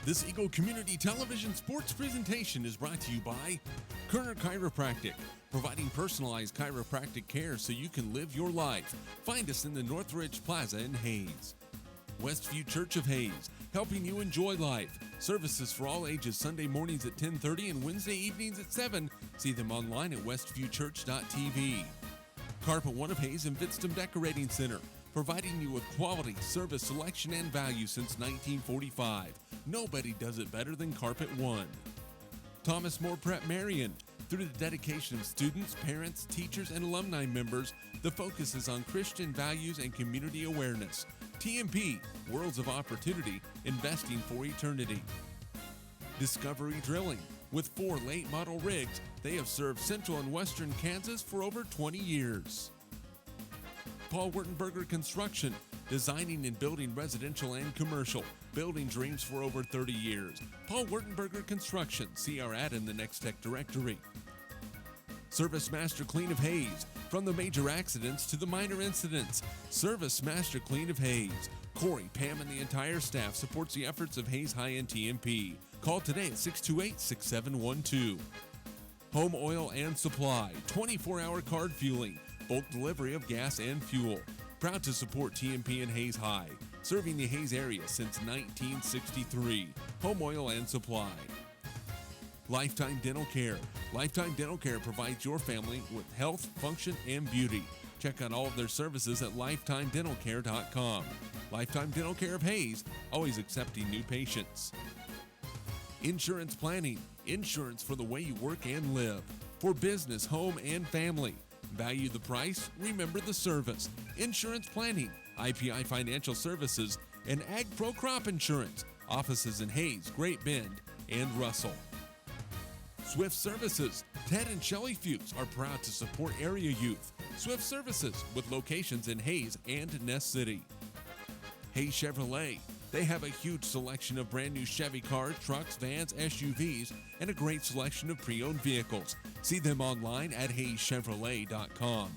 This Eagle Community Television sports presentation is brought to you by Kerner Chiropractic, providing personalized chiropractic care so you can live your life. Find us in the Northridge Plaza in Hayes. Westview Church of Hayes, helping you enjoy life. Services for all ages Sunday mornings at 10:30 and Wednesday evenings at 7. See them online at westviewchurch.tv. Carpet One of Hayes and Vidstem Decorating Center, providing you with quality, service, selection, and value since 1945. Nobody does it better than Carpet One. Thomas More Prep Marion. Through the dedication of students, parents, teachers, and alumni members, the focus is on Christian values and community awareness. TMP, Worlds of Opportunity, investing for eternity. Discovery Drilling. With 4 late model rigs, they have served central and western Kansas for over 20 years. Paul Wurtenberger Construction, designing and building residential and commercial, building dreams for over 30 years. Paul Wurtenberger Construction, see our ad in the Next Tech directory. Service Master Clean of Hayes, from the major accidents to the minor incidents. Service Master Clean of Hayes. Corey, Pam, and the entire staff supports the efforts of Hayes High and TMP. Call today at 628-6712. Home Oil and Supply, 24-hour card fueling, bulk delivery of gas and fuel. Proud to support TMP and Hayes High, serving the Hayes area since 1963. Home Oil and Supply. Lifetime Dental Care. Lifetime Dental Care provides your family with health, function, and beauty. Check out all of their services at lifetimedentalcare.com. Lifetime Dental Care of Hayes, always accepting new patients. Insurance Planning. Insurance for the way you work and live. For business, home, and family. Value the price, remember the service. Insurance Planning, IPI Financial Services, and Ag Pro Crop Insurance. Offices in Hayes, Great Bend, and Russell. Swift Services. Ted and Shelley Fuchs are proud to support area youth. Swift Services, with locations in Hayes and Ness City. Hayes Chevrolet. They have a huge selection of brand new Chevy cars, trucks, vans, SUVs, and a great selection of pre-owned vehicles. See them online at hayeschevrolet.com.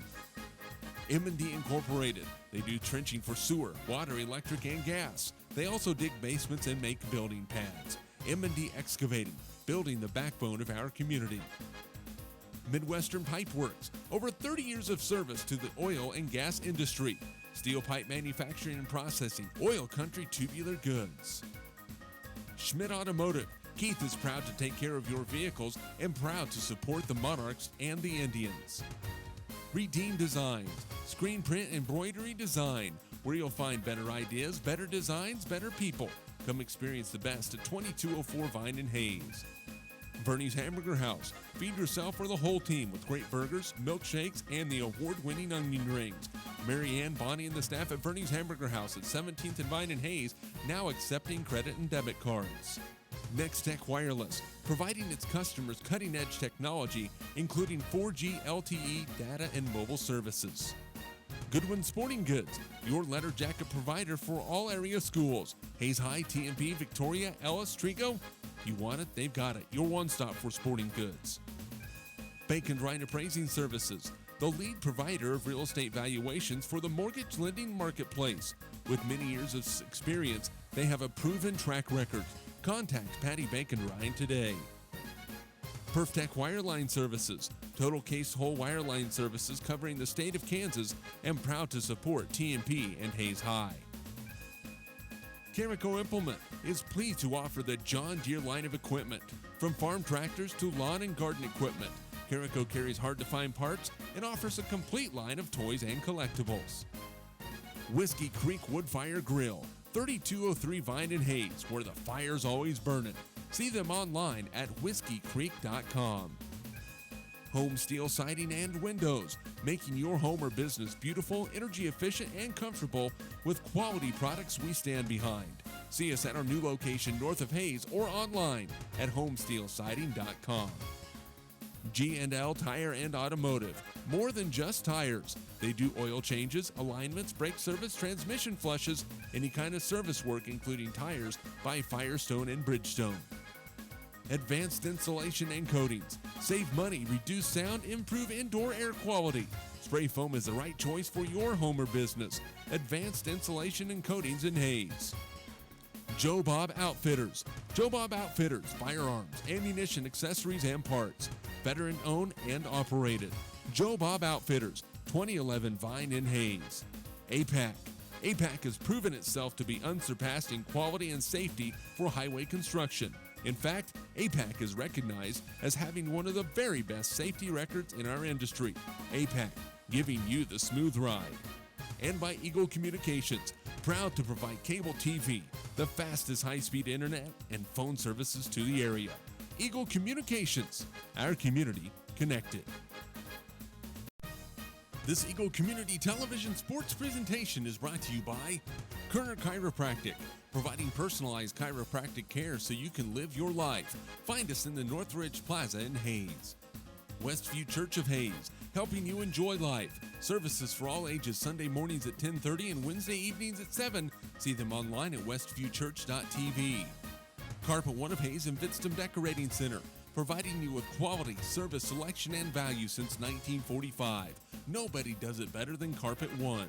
M&D Incorporated. They do trenching for sewer, water, electric, and gas. They also dig basements and make building pads. M&D Excavating, building the backbone of our community. Midwestern Pipe Works. Over 30 years of service to the oil and gas industry. Steel pipe manufacturing and processing, oil country tubular goods. Schmidt Automotive. Keith is proud to take care of your vehicles and proud to support the Monarchs and the Indians. Redeem Designs. Screen print embroidery design, where you'll find better ideas, better designs, better people. Come experience the best at 2204 Vine in Hayes. Bernie's Hamburger House. Feed yourself or the whole team with great burgers, milkshakes, and the award-winning onion rings. Mary Ann, Bonnie, and the staff at Bernie's Hamburger House at 17th and Vine in Hayes, now accepting credit and debit cards. Next Tech Wireless, providing its customers cutting-edge technology, including 4G LTE data and mobile services. Goodwin Sporting Goods, your letter jacket provider for all area schools. Hayes High, TMP, Victoria, Ellis, Trigo. You want it, they've got it. Your one-stop for sporting goods. Bacon Ryan Appraising Services, the lead provider of real estate valuations for the mortgage lending marketplace. With many years of experience, they have a proven track record. Contact Patty Bacon Ryan today. PerfTech Wireline Services, total case whole wireline services covering the state of Kansas, and proud to support TMP and Hayes High. Carico Implement is pleased to offer the John Deere line of equipment, from farm tractors to lawn and garden equipment. Carico carries hard-to-find parts and offers a complete line of toys and collectibles. Whiskey Creek Woodfire Grill, 3203 Vine in Hayes, where the fire's always burning. See them online at whiskeycreek.com. Home Steel Siding and Windows, making your home or business beautiful, energy efficient, and comfortable with quality products we stand behind. See us at our new location north of Hayes or online at homesteelsiding.com. G&L Tire and Automotive, more than just tires. They do oil changes, alignments, brake service, transmission flushes, any kind of service work including tires by Firestone and Bridgestone. Advanced Insulation and Coatings. Save money, reduce sound, improve indoor air quality. Spray foam is the right choice for your home or business. Advanced Insulation and Coatings in Hayes. Joe Bob Outfitters. Joe Bob Outfitters, firearms, ammunition, accessories, and parts. Veteran owned and operated. Joe Bob Outfitters, 2011 Vine in Hayes. APAC. APAC has proven itself to be unsurpassed in quality and safety for highway construction. In fact, APAC is recognized as having one of the very best safety records in our industry. APAC, giving you the smooth ride. And by Eagle Communications, proud to provide cable TV, the fastest high-speed internet, and phone services to the area. Eagle Communications, our community connected. This Eagle Community Television sports presentation is brought to you by Kerner Chiropractic, providing personalized chiropractic care so you can live your life. Find us in the Northridge Plaza in Hayes. Westview Church of Hayes, helping you enjoy life. Services for all ages Sunday mornings at 10:30 and Wednesday evenings at 7. See them online at westviewchurch.tv. Carpet One of Hayes and Vidstem Decorating Center, providing you with quality, service, selection, and value since 1945. Nobody does it better than Carpet One.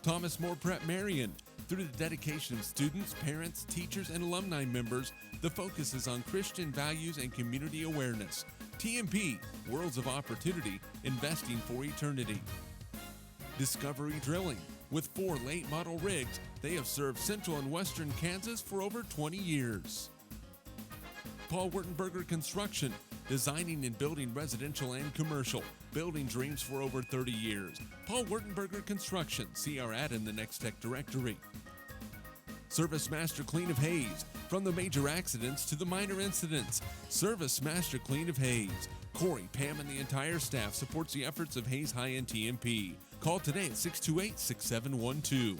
Thomas More Prep Marion. Through the dedication of students, parents, teachers, and alumni members, the focus is on Christian values and community awareness. TMP, Worlds of Opportunity, investing for eternity. Discovery Drilling. With 4 late model rigs, they have served central and western Kansas for over 20 years. Paul Wurtenberger Construction, designing and building residential and commercial, building dreams for over 30 years. Paul Wurtenberger Construction, see our ad in the Next Tech directory. Service Master Clean of Hayes, from the major accidents to the minor incidents. Service Master Clean of Hayes. Corey, Pam, and the entire staff supports the efforts of Hayes High and TMP. Call today at 628-6712.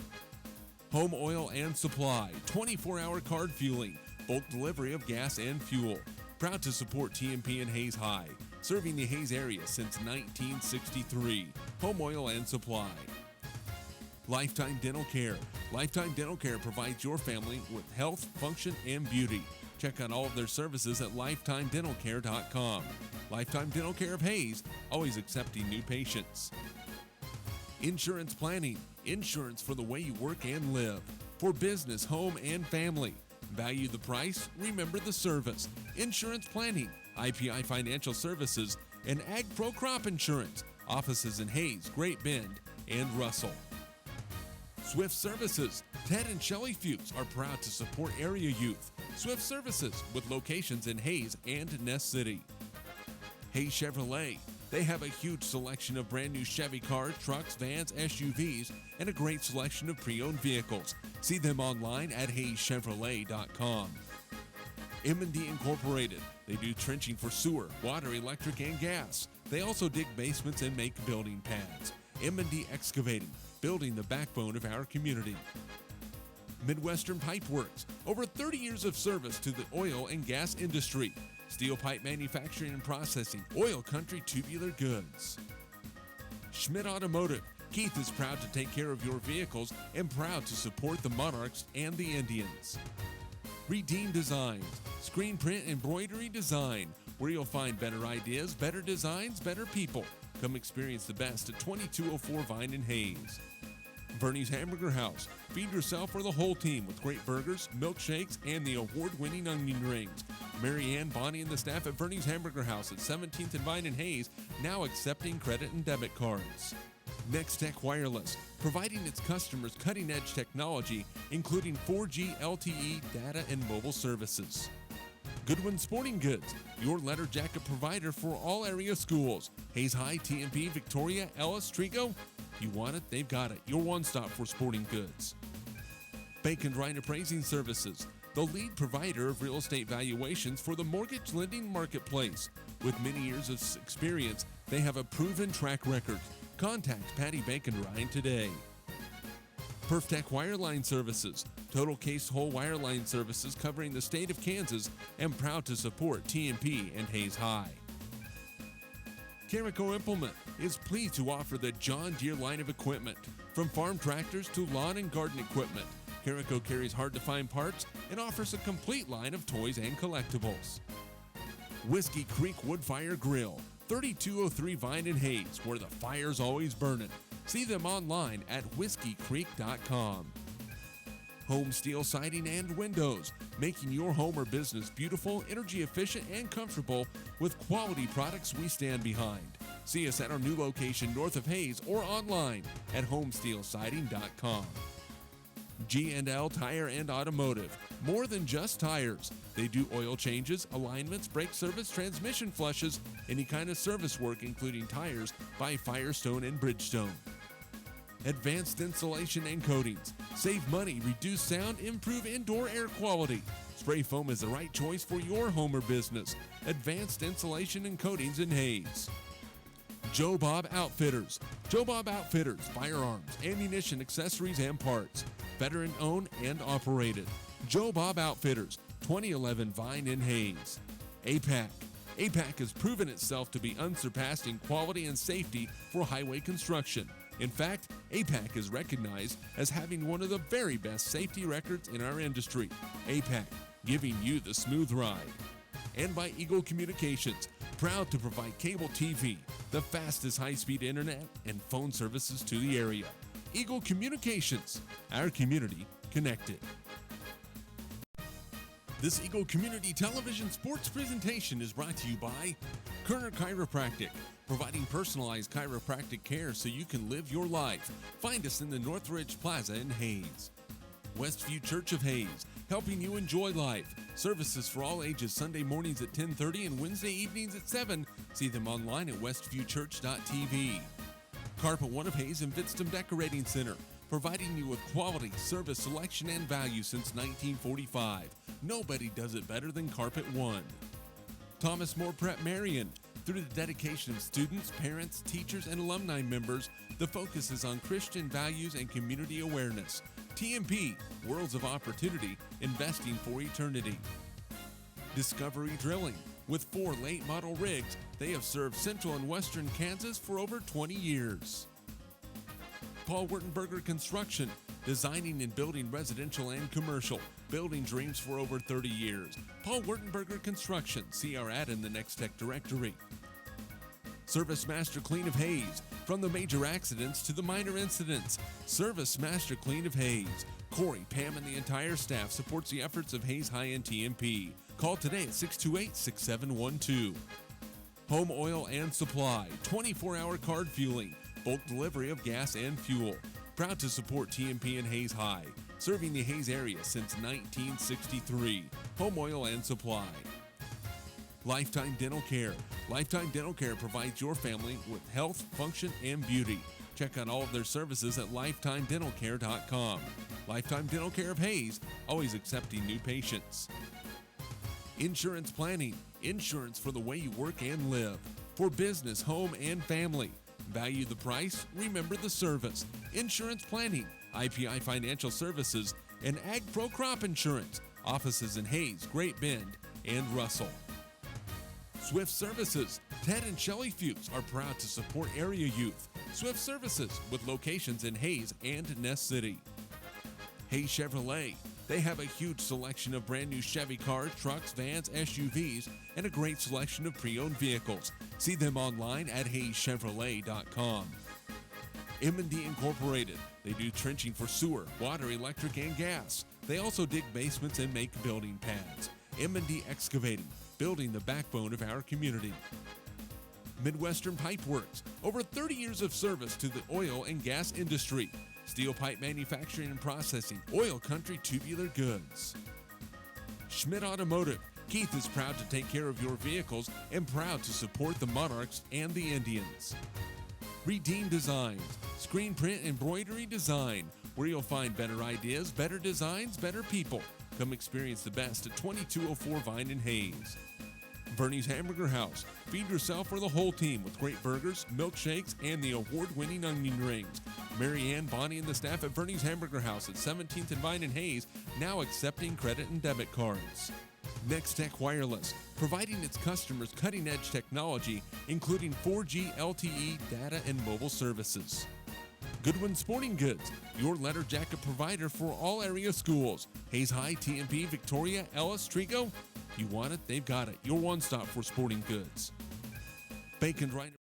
Home Oil and Supply, 24-hour card fueling, bulk delivery of gas and fuel. Proud to support TMP and Hayes High, serving the Hayes area since 1963. Home Oil and Supply. Lifetime Dental Care. Lifetime Dental Care provides your family with health, function, and beauty. Check out all of their services at lifetimedentalcare.com. Lifetime Dental Care of Hayes, always accepting new patients. Insurance Planning. Insurance for the way you work and live. For business, home, and family. Value the price, remember the service. Insurance Planning, IPI Financial Services, and Ag Pro Crop Insurance. Offices in Hayes, Great Bend, and Russell. Swift Services. Ted and Shelley Fuchs are proud to support area youth. Swift Services, with locations in Hayes and Ness City. Hayes Chevrolet. They have a huge selection of brand new Chevy cars, trucks, vans, SUVs, and a great selection of pre-owned vehicles. See them online at hayeschevrolet.com. M&D Incorporated. They do trenching for sewer, water, electric, and gas. They also dig basements and make building pads. M&D Excavating, building the backbone of our community. Midwestern Pipe Works, over 30 years of service to the oil and gas industry. Steel pipe manufacturing and processing, Oil Country Tubular Goods. Schmidt Automotive. Keith is proud to take care of your vehicles and proud to support the Monarchs and the Indians. Redeem Designs, screen print embroidery design, where you'll find better ideas, better designs, better people. Come experience the best at 2204 Vine in Hayes. Bernie's Hamburger House. Feed yourself or the whole team with great burgers, milkshakes, and the award-winning onion rings. Mary Ann, Bonnie, and the staff at Bernie's Hamburger House at 17th and Vine in Hayes, now accepting credit and debit cards. Next Tech Wireless, providing its customers cutting-edge technology, including 4G LTE data and mobile services. Goodwin Sporting Goods, your letter jacket provider for all area schools. Hayes High, TMP, Victoria, Ellis, Trigo. You want it, they've got it. Your one-stop for sporting goods. Bacon Ryan Appraising Services, the lead provider of real estate valuations for the mortgage lending marketplace. With many years of experience, they have a proven track record. Contact Patty Bacon Ryan today. PerfTech Wireline Services, total case whole wireline services covering the state of Kansas, and proud to support TMP and Hayes High. Carico Implement is pleased to offer the John Deere line of equipment, from farm tractors to lawn and garden equipment. Carico carries hard-to-find parts and offers a complete line of toys and collectibles. Whiskey Creek Woodfire Grill, 3203 Vine in Hayes, where the fire's always burning. See them online at whiskeycreek.com. Home Steel Siding and Windows, making your home or business beautiful, energy efficient, and comfortable with quality products we stand behind. See us at our new location north of Hayes or online at homesteelsiding.com. G&L Tire and Automotive, more than just tires. They do oil changes, alignments, brake service, transmission flushes, any kind of service work including tires by Firestone and Bridgestone. Advanced Insulation and Coatings. Save money, reduce sound, improve indoor air quality. Spray foam is the right choice for your home or business. Advanced Insulation and Coatings in Hayes. Joe Bob Outfitters. Joe Bob Outfitters, firearms, ammunition, accessories, and parts. Veteran owned and operated. Joe Bob Outfitters, 2011 Vine in Hayes. APAC. APAC has proven itself to be unsurpassed in quality and safety for highway construction. In fact, APAC is recognized as having one of the very best safety records in our industry. APAC, giving you the smooth ride. And by Eagle Communications, proud to provide cable TV, the fastest high-speed internet, and phone services to the area. Eagle Communications, our community connected. This Eagle Community Television sports presentation is brought to you by Kerner Chiropractic, providing personalized chiropractic care so you can live your life. Find us in the Northridge Plaza in Hayes. Westview Church of Hayes, helping you enjoy life. Services for all ages Sunday mornings at 10:30 and Wednesday evenings at 7. See them online at westviewchurch.tv. Carpet One of Hayes and Vidstem Decorating Center, providing you with quality, service, selection, and value since 1945. Nobody does it better than Carpet One. Thomas More Prep Marion. Through the dedication of students, parents, teachers, and alumni members, the focus is on Christian values and community awareness. TMP, Worlds of Opportunity, investing for eternity. Discovery Drilling. With 4 late model rigs, they have served central and western Kansas for over 20 years. Paul Wurtenberger Construction, designing and building residential and commercial, building dreams for over 30 years. Paul Wurtenberger Construction, see our ad in the Next Tech directory. Service Master Clean of Hayes, from the major accidents to the minor incidents. Service Master Clean of Hayes. Corey, Pam, and the entire staff supports the efforts of Hayes High and TMP. Call today at 628-6712. Home Oil and Supply, 24-hour card fueling, bulk delivery of gas and fuel. Proud to support TMP and Hayes High, serving the Hayes area since 1963. Home Oil and Supply. Lifetime Dental Care. Lifetime Dental Care provides your family with health, function, and beauty. Check out all of their services at lifetimedentalcare.com. Lifetime Dental Care of Hayes, always accepting new patients. Insurance Planning. Insurance for the way you work and live. For business, home, and family. Value the price, remember the service. Insurance Planning, IPI Financial Services, and Ag Pro Crop Insurance. Offices in Hayes, Great Bend, and Russell. Swift Services. Ted and Shelley Fuchs are proud to support area youth. Swift Services, with locations in Hayes and Ness City. Hayes Chevrolet. They have a huge selection of brand new Chevy cars, trucks, vans, SUVs, and a great selection of pre-owned vehicles. See them online at hayeschevrolet.com. M&D Incorporated. They do trenching for sewer, water, electric, and gas. They also dig basements and make building pads. M&D Excavating, building the backbone of our community. Midwestern Pipe Works, over 30 years of service to the oil and gas industry. Steel pipe manufacturing and processing, oil country tubular goods. Schmidt Automotive. Keith is proud to take care of your vehicles and proud to support the Monarchs and the Indians. Redeem Designs. Screen print embroidery design, where you'll find better ideas, better designs, better people. Come experience the best at 2204 Vine in Hayes. Bernie's Hamburger House. Feed yourself or the whole team with great burgers, milkshakes, and the award-winning onion rings. Mary Ann, Bonnie, and the staff at Bernie's Hamburger House at 17th and Vine in Hayes, now accepting credit and debit cards. Next Tech Wireless, providing its customers cutting-edge technology, including 4G LTE data and mobile services. Goodwin Sporting Goods, your letter jacket provider for all area schools. Hayes High, TMP, Victoria, Ellis, Trigo. You want it, they've got it. Your one stop for sporting goods. Bacon Grinder.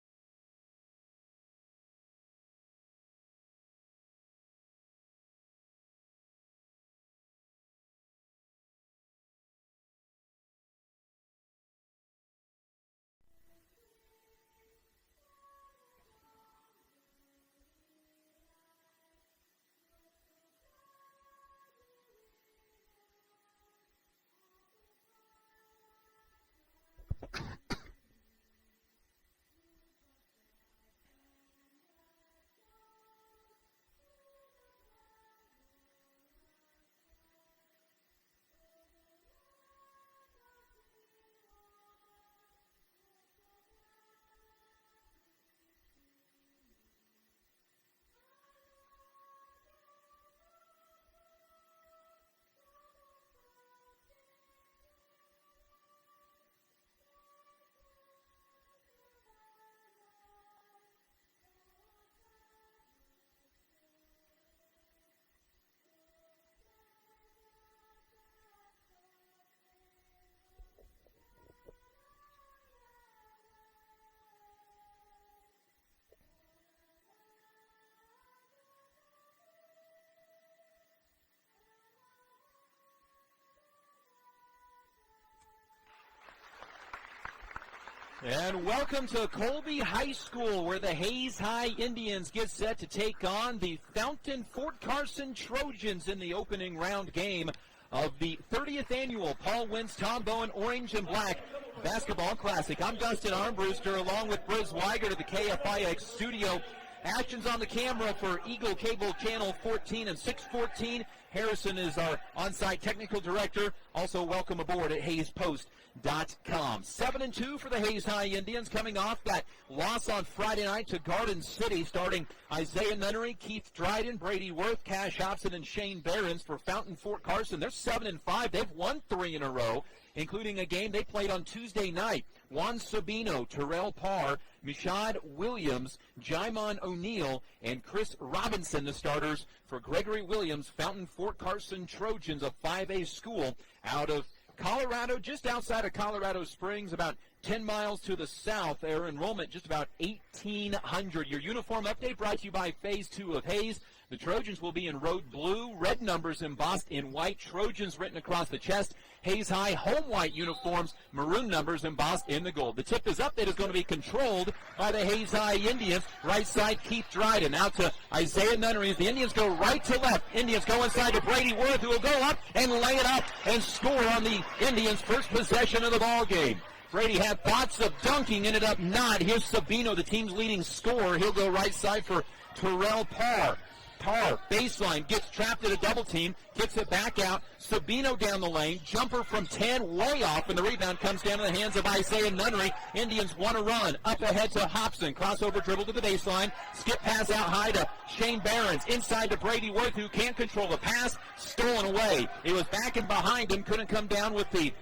And welcome to Colby High School, where the Hayes High Indians get set to take on the Fountain Fort Carson Trojans in the opening round game of the 30th annual Paul Wentz Tom Bowen Orange and Black Basketball Classic. I'm Dustin Armbruster, along with Briz Weigert at the KFIX studio. Actions on the camera for Eagle Cable Channel 14 and 614. Harrison is our on-site technical director. Also, welcome aboard at HayesPost.com. 7-2 for the Hayes High Indians, coming off that loss on Friday night to Garden City, starting Isaiah Nunnery, Keith Dryden, Brady Worth, Cash Hobson, and Shane Behrens. For Fountain Fort Carson, they're 7-5. They've won 3 in a row, including a game they played on Tuesday night. Juan Sabino, Terrell Parr, Mishad Williams, Jaimon O'Neal, and Chris Robinson, the starters for Gregory Williams, Fountain Fort Carson Trojans, a 5A school out of Colorado, just outside of Colorado Springs, about 10 miles to the south. Their enrollment just about 1,800. Your uniform update brought to you by Phase 2 of Hayes. The Trojans will be in road blue, red numbers embossed in white, Trojans written across the chest. Hayes High home white uniforms, maroon numbers embossed in the gold. The tip is up. That is going to be controlled by the Hayes High Indians. Right side, Keith Dryden. Out to Isaiah Nunnery. As the Indians go right to left. Indians go inside to Brady Worth, who will go up and lay it up and score on the Indians' first possession of the ball game. Brady had thoughts of dunking, ended up not. Here's Sabino, the team's leading scorer. He'll go right side for Terrell Parr. Parr, baseline, gets trapped at a double team, kicks it back out. Sabino down the lane, jumper from 10, way off, and the rebound comes down to the hands of Isaiah Nunnery. Indians want to run. Up ahead to Hobson, crossover dribble to the baseline, skip pass out high to Shane Behrens, inside to Brady Worth, who can't control the pass, stolen away. It was back and behind him, couldn't come down with the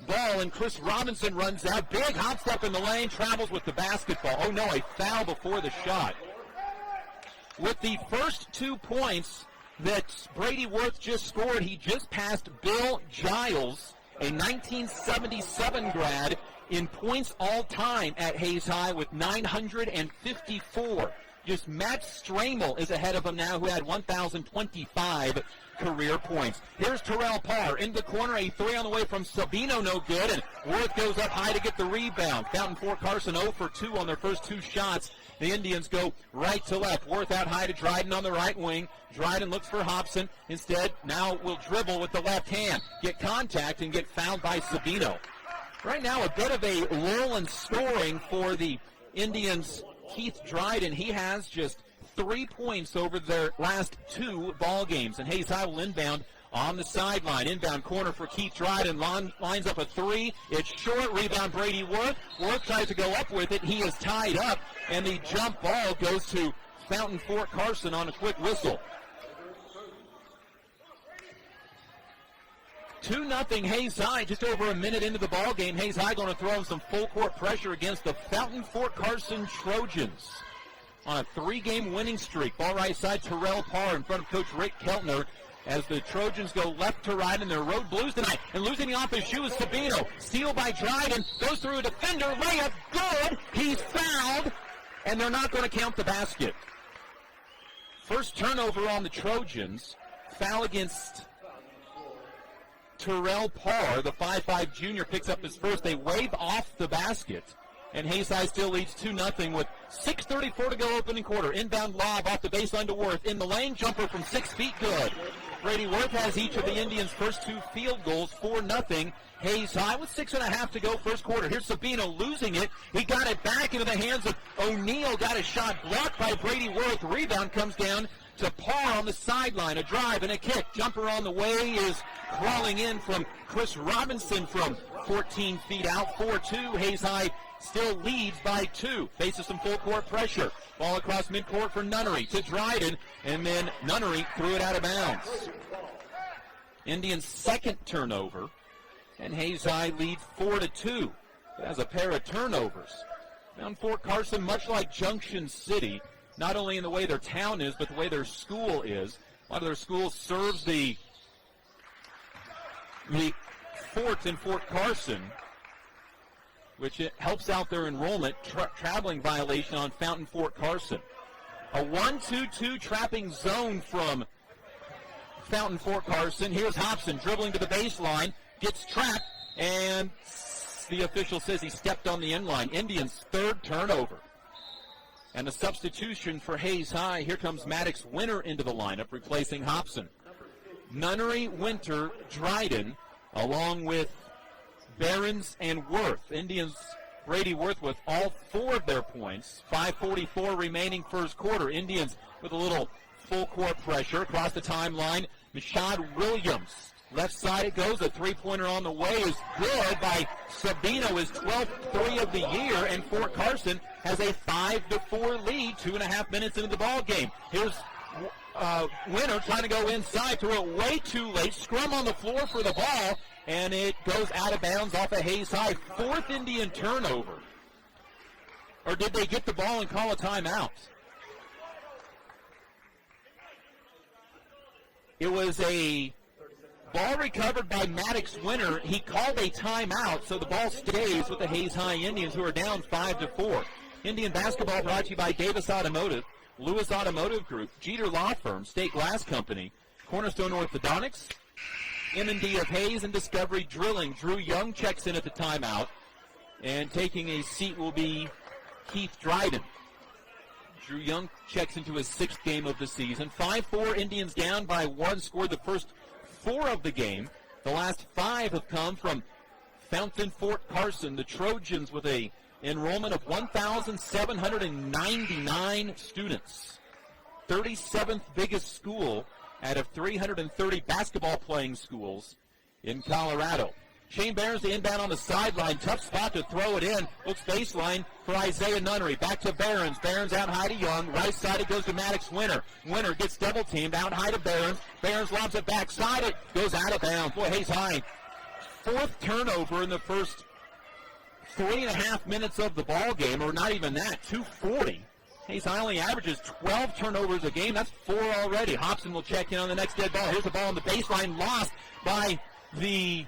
ball, and Chris Robinson runs out. Big hop step in the lane, travels with the basketball. Oh no, a foul before the shot. With the first 2 points that Brady Worth just scored, he just passed Bill Giles, a 1977 grad, in points all time at Hayes High with 954. Just Matt Stramel is ahead of him now, who had 1,025 career points. Here's Terrell Parr in the corner, a 3 on the way from Sabino, no good, and Worth goes up high to get the rebound. Fountain Fort Carson 0 for 2 on their first 2 shots. The Indians go right to left. Worth out high to Dryden on the right wing. Dryden looks for Hobson. Instead, now will dribble with the left hand, get contact, and get fouled by Sabino. Right now, a bit of a lull in scoring for the Indians. Keith Dryden, he has just 3 points over their last 2 ball games. And Hayes High will inbound on the sideline. Inbound corner for Keith Dryden. Lines up a 3. It's short. Rebound Brady Worth. Worth tries to go up with it. He is tied up. And the jump ball goes to Fountain Fort Carson on a quick whistle. 2-0 Hayes High, just over a minute into the ball game. Hayes High going to throw in some full court pressure against the Fountain Fort Carson Trojans on a 3-game winning streak. Ball right side, Terrell Parr in front of Coach Rick Keltner as the Trojans go left to right in their road blues tonight. And losing off his shoe is Sabino. Steal by Dryden, goes through a defender, layup, good. He's fouled, and they're not going to count the basket. First turnover on the Trojans. Foul against Terrell Parr, the 5'5 junior, picks up his first. They wave off the basket, and Hayes High still leads 2-0 with 6:34 to go opening quarter. Inbound lob off the baseline to Worth. In the lane, jumper from 6 feet, good. Brady Worth has each of the Indians' first 2 field goals, 4-0. Hayes High with 6.5 to go first quarter. Here's Sabino losing it. He got it back into the hands of O'Neal. Got a shot blocked by Brady Worth. Rebound comes down to Parr on the sideline. A drive and a kick. Jumper on the way is crawling in from Chris Robinson from 14 feet out. 4-2. Hayes High still leads by 2. Faces some full court pressure. Ball across midcourt for Nunnery to Dryden, and then Nunnery threw it out of bounds. Indians' second turnover, and Hayes High leads 4-2. It has a pair of turnovers. Down Fort Carson, much like Junction City, not only in the way their town is, but the way their school is. A lot of their school serves the fort in Fort Carson, which it helps out their enrollment. Traveling violation on Fountain Fort Carson. A 1-2-2 trapping zone from Fountain Fort Carson. Here's Hobson dribbling to the baseline, gets trapped, and Yes, the official says he stepped on the end line. Indians' third turnover. And a substitution for Hayes High. Here comes Maddox Winter into the lineup, replacing Hobson. Nunnery, Winter, Dryden, along with Behrens and Worth. Indians, Brady Worth with all 4 of their points. 5:44 remaining first quarter. Indians with a little full court pressure across the timeline. Mashad Williams. Left side it goes. A three-pointer on the way is good by Sabino. His 12th three of the year, and Fort Carson has a 5-4 lead 2.5 minutes into the ball game. Here's Winter trying to go inside, threw it way too late. Scrum on the floor for the ball, and it goes out of bounds off of Hayes High. 4th Indian turnover. Or did they get the ball and call a timeout? It was a ball recovered by Maddox Winter. He called a timeout, so the ball stays with the Hayes High Indians, who are down 5-4. Indian basketball brought to you by Davis Automotive, Lewis Automotive Group, Jeter Law Firm, State Glass Company, Cornerstone Orthodontics, M&D of Hayes, and Discovery Drilling. Drew Young checks in at the timeout, and taking a seat will be Keith Dryden. Drew Young checks into his 6th game of the season. 5-4, Indians down by 1, scored the first 4 of the game. The last 5 have come from Fountain Fort Carson. The Trojans with a enrollment of 1,799 students. 37th biggest school out of 330 basketball playing schools in Colorado. Shane Behrens the inbound on the sideline. Tough spot to throw it in. Looks baseline for Isaiah Nunnery. Back to Behrens. Behrens out high to Young. Right side it goes to Maddox Winter. Winter gets double teamed. Out high to Behrens. Behrens lobs it backside. It goes out of bounds. Boy, Hayes High. 4th turnover in the first 3.5 minutes of the ball game, or not even that. 2:40. Hayes High only averages 12 turnovers a game. That's 4 already. Hobson will check in on the next dead ball. Here's the ball on the baseline, lost by the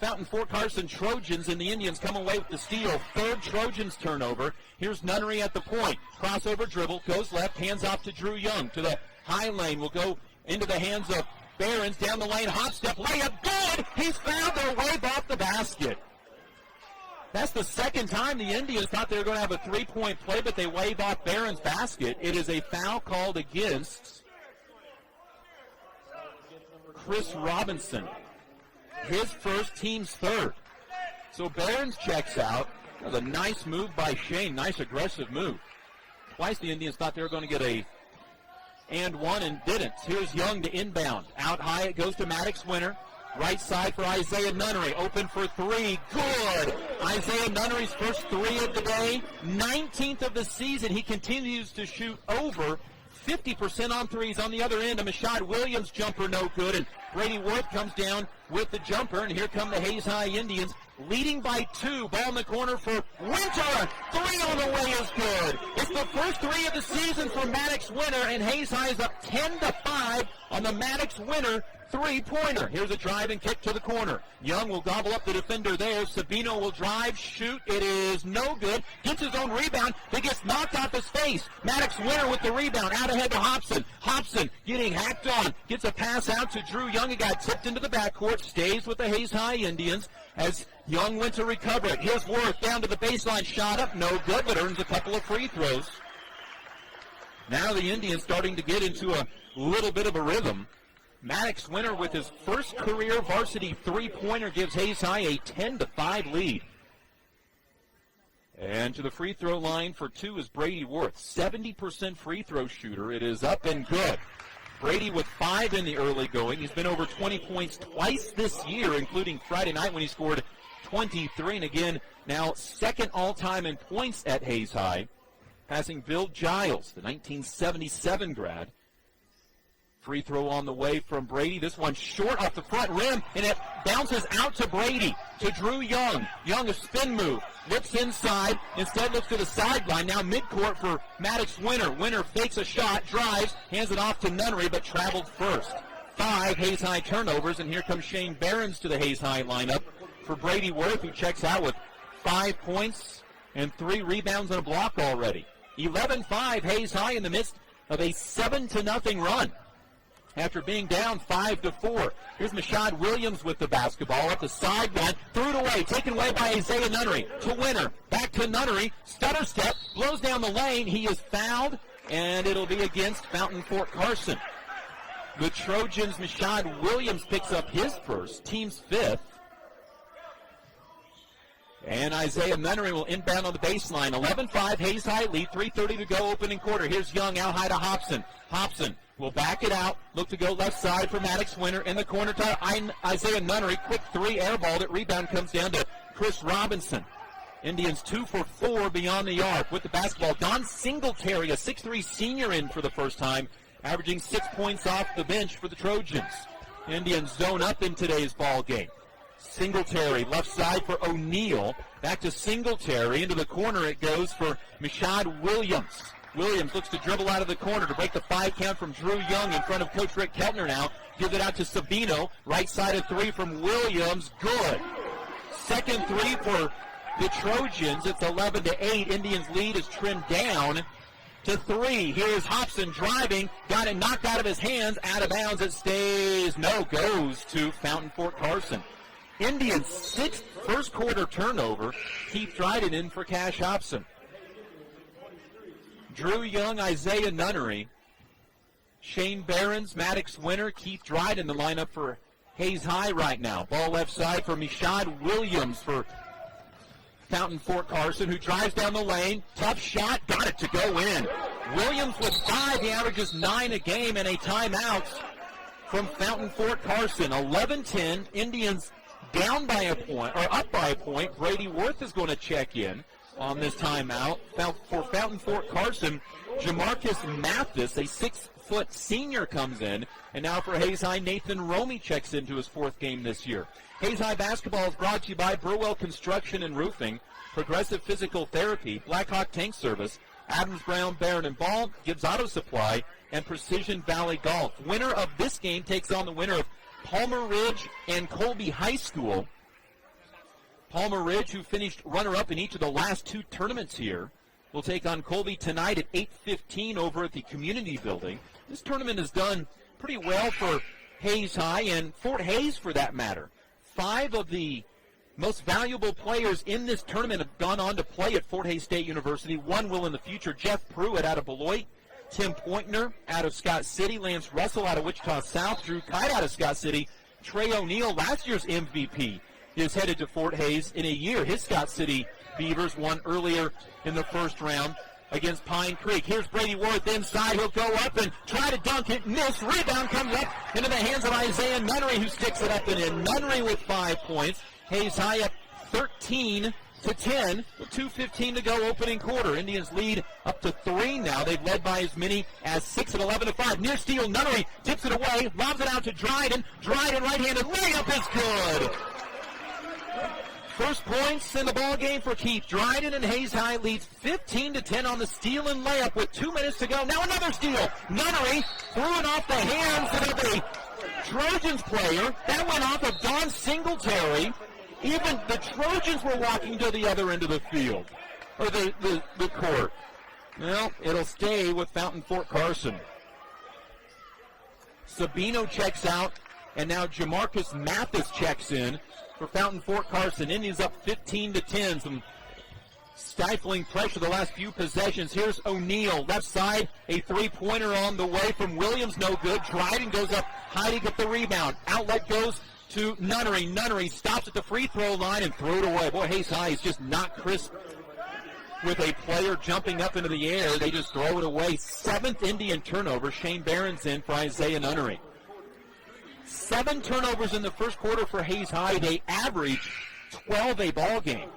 Fountain Fort Carson Trojans, and the Indians come away with the steal. 3rd Trojans turnover. Here's Nunnery at the point. Crossover dribble, goes left, hands off to Drew Young. To the high lane, will go into the hands of Behrens. Down the lane, hop step, layup, good! He's found their way off the basket. That's the second time the Indians thought they were going to have a 3-point play, but they wave off Behrens' basket. It is a foul called against Chris Robinson. His first, team's 3rd. So Behrens checks out. That was a nice move by Shane. Nice aggressive move. Twice the Indians thought they were going to get a and one and didn't. Here's Young to inbound. Out high it goes to Maddox Winter. Right side for Isaiah Nunnery. Open for 3. Good. Isaiah Nunnery's first 3 of the day. 19th of the season. He continues to shoot over 50% on threes. On the other end, a Mashad Williams jumper no good. And Brady Worth comes down with the jumper. And here come the Hayes High Indians, leading by 2. Ball in the corner for Winter. 3 on the way is good. It's the first 3 of the season for Maddox Winter, and Hayes High is up 10-5 on the Maddox Winter 3-pointer. Here's a drive and kick to the corner. Young will gobble up the defender there. Sabino will drive, shoot. It is no good. Gets his own rebound. He gets knocked off his face. Maddox Winter with the rebound. Out ahead to Hobson. Hobson getting hacked on. Gets a pass out to Drew Young. It got tipped into the backcourt. Stays with the Hayes High Indians as Young went to recover it. Here's Worth down to the baseline. Shot up. No good, but earns a couple of free throws. Now the Indians starting to get into a little bit of a rhythm. Maddox Winter with his first career varsity 3-pointer gives Hayes High a 10-5 lead. And to the free throw line for 2 is Brady Worth. 70% free throw shooter. It is up and good. Brady with 5 in the early going. He's been over 20 points twice this year, including Friday night when he scored 23. And again, now 2nd all-time in points at Hayes High, passing Bill Giles, the 1977 grad. Free throw on the way from Brady. This one short off the front rim, and it bounces out to Brady, to Drew Young. Young, a spin move, looks inside, instead looks to the sideline. Now midcourt for Maddox Winter. Winter fakes a shot, drives, hands it off to Nunnery, but traveled first. 5 Hayes High turnovers, and here comes Shane Behrens to the Hayes High lineup for Brady Worth, who checks out with 5 points and 3 rebounds and a block already. 11-5 Hayes High in the midst of a 7-0 run. after being down 5-4. Here's Mashad Williams with the basketball up the sideline, threw it away, taken away by Isaiah Nunnery to Winter. Back to Nunnery, stutter step, blows down the lane. He is fouled, and it'll be against Fountain Fort Carson. The Trojans, Mashad Williams picks up his first, team's fifth. And Isaiah Nunnery will inbound on the baseline. 11-5, Hayes High lead, 3:30 to go, opening quarter. Here's Young out high to Hobson. Hobson will back it out, look to go left side for Maddox Winter in the corner to Isaiah Nunnery. Quick three, air ball. That rebound comes down to Chris Robinson. Indians 2 for 4 beyond the arc with the basketball. Don Singletary, a 6'3 senior, in for the first time, averaging 6 points off the bench for the Trojans. Indians zone up in today's ball game. Singletary, left side for O'Neal. Back to Singletary. Into the corner it goes for Mashad Williams. Williams looks to dribble out of the corner to break the 5 count from Drew Young in front of Coach Rick Keltner now. Gives it out to Sabino. Right side of 3 from Williams. Good. Second 3 for the Trojans. It's 11-8. Indians lead is trimmed down to 3. Here's Hobson driving. Got it knocked out of his hands. Out of bounds. It stays. No, goes to Fountain Fort Carson. Indians' 6th first quarter turnover. Keith Dryden in for Cash Hobson. Drew Young, Isaiah Nunnery, Shane Behrens, Maddox Winter, Keith Dryden, the lineup for Hayes High right now. Ball left side for Mashad Williams for Fountain Fort Carson, who drives down the lane. Tough shot, got it to go in. Williams with 5, he averages 9 a game, and a timeout from Fountain Fort Carson. 11-10, Indians down by a point, or up by a point. Brady Worth is going to check in on this timeout. For Fountain Fort Carson, Jamarcus Mathis, a 6-foot senior, comes in. And now for Hayes High, Nathan Romy checks into his 4th game this year. Hayes High basketball is brought to you by Burwell Construction and Roofing, Progressive Physical Therapy, Blackhawk Tank Service, Adams Brown, Barron and Ball, Gibbs Auto Supply, and Precision Valley Golf. Winner of this game takes on the winner of Palmer Ridge and Colby High School. Palmer Ridge, who finished runner-up in each of the last 2 tournaments here, will take on Colby tonight at 8:15 over at the Community Building. This tournament has done pretty well for Hayes High and Fort Hays, for that matter. 5 of the most valuable players in this tournament have gone on to play at Fort Hays State University. 1 will in the future. Jeff Pruitt out of Beloit, Tim Pointner out of Scott City, Lance Russell out of Wichita South, Drew Kite out of Scott City, Trey O'Neal, last year's MVP, is headed to Fort Hays in a year. His Scott City Beavers won earlier in the first round against Pine Creek. Here's Brady Worth inside. He'll go up and try to dunk it. Miss. Rebound comes up into the hands of Isaiah Nunnery, who sticks it up and in. Nunnery with 5 points. Hayes High up 13-10 with 2:15 to go, opening quarter. Indians lead up to 3 now. They've led by as many as 6 at 11-5. Near steal, Nunnery tips it away, lobs it out to Dryden. Dryden right-handed layup is good. First points in the ball game for Keith Dryden, and Hayes High leads 15-10 on the steal and layup with 2 minutes to go. Now another steal. Nunnery threw it off the hands of the Trojans player. That went off of Don Singletary. Even the Trojans were walking to the other end of the field, or the court. Well, it'll stay with Fountain Fort Carson. Sabino checks out, and now Jamarcus Mathis checks in for Fountain Fort Carson. Indians up 15-10. Some stifling pressure the last few possessions. Here's O'Neal, left side, a 3-pointer on the way from Williams, no good. Dryden goes up high to get the rebound. Outlet goes to Nunnery. Nunnery stops at the free throw line and threw it away. Boy, Hayes High is just not crisp with a player jumping up into the air. They just throw it away. 7th Indian turnover. Shane Behrens in for Isaiah Nunnery. 7 turnovers in the first quarter for Hayes High. They average 12 a ball game.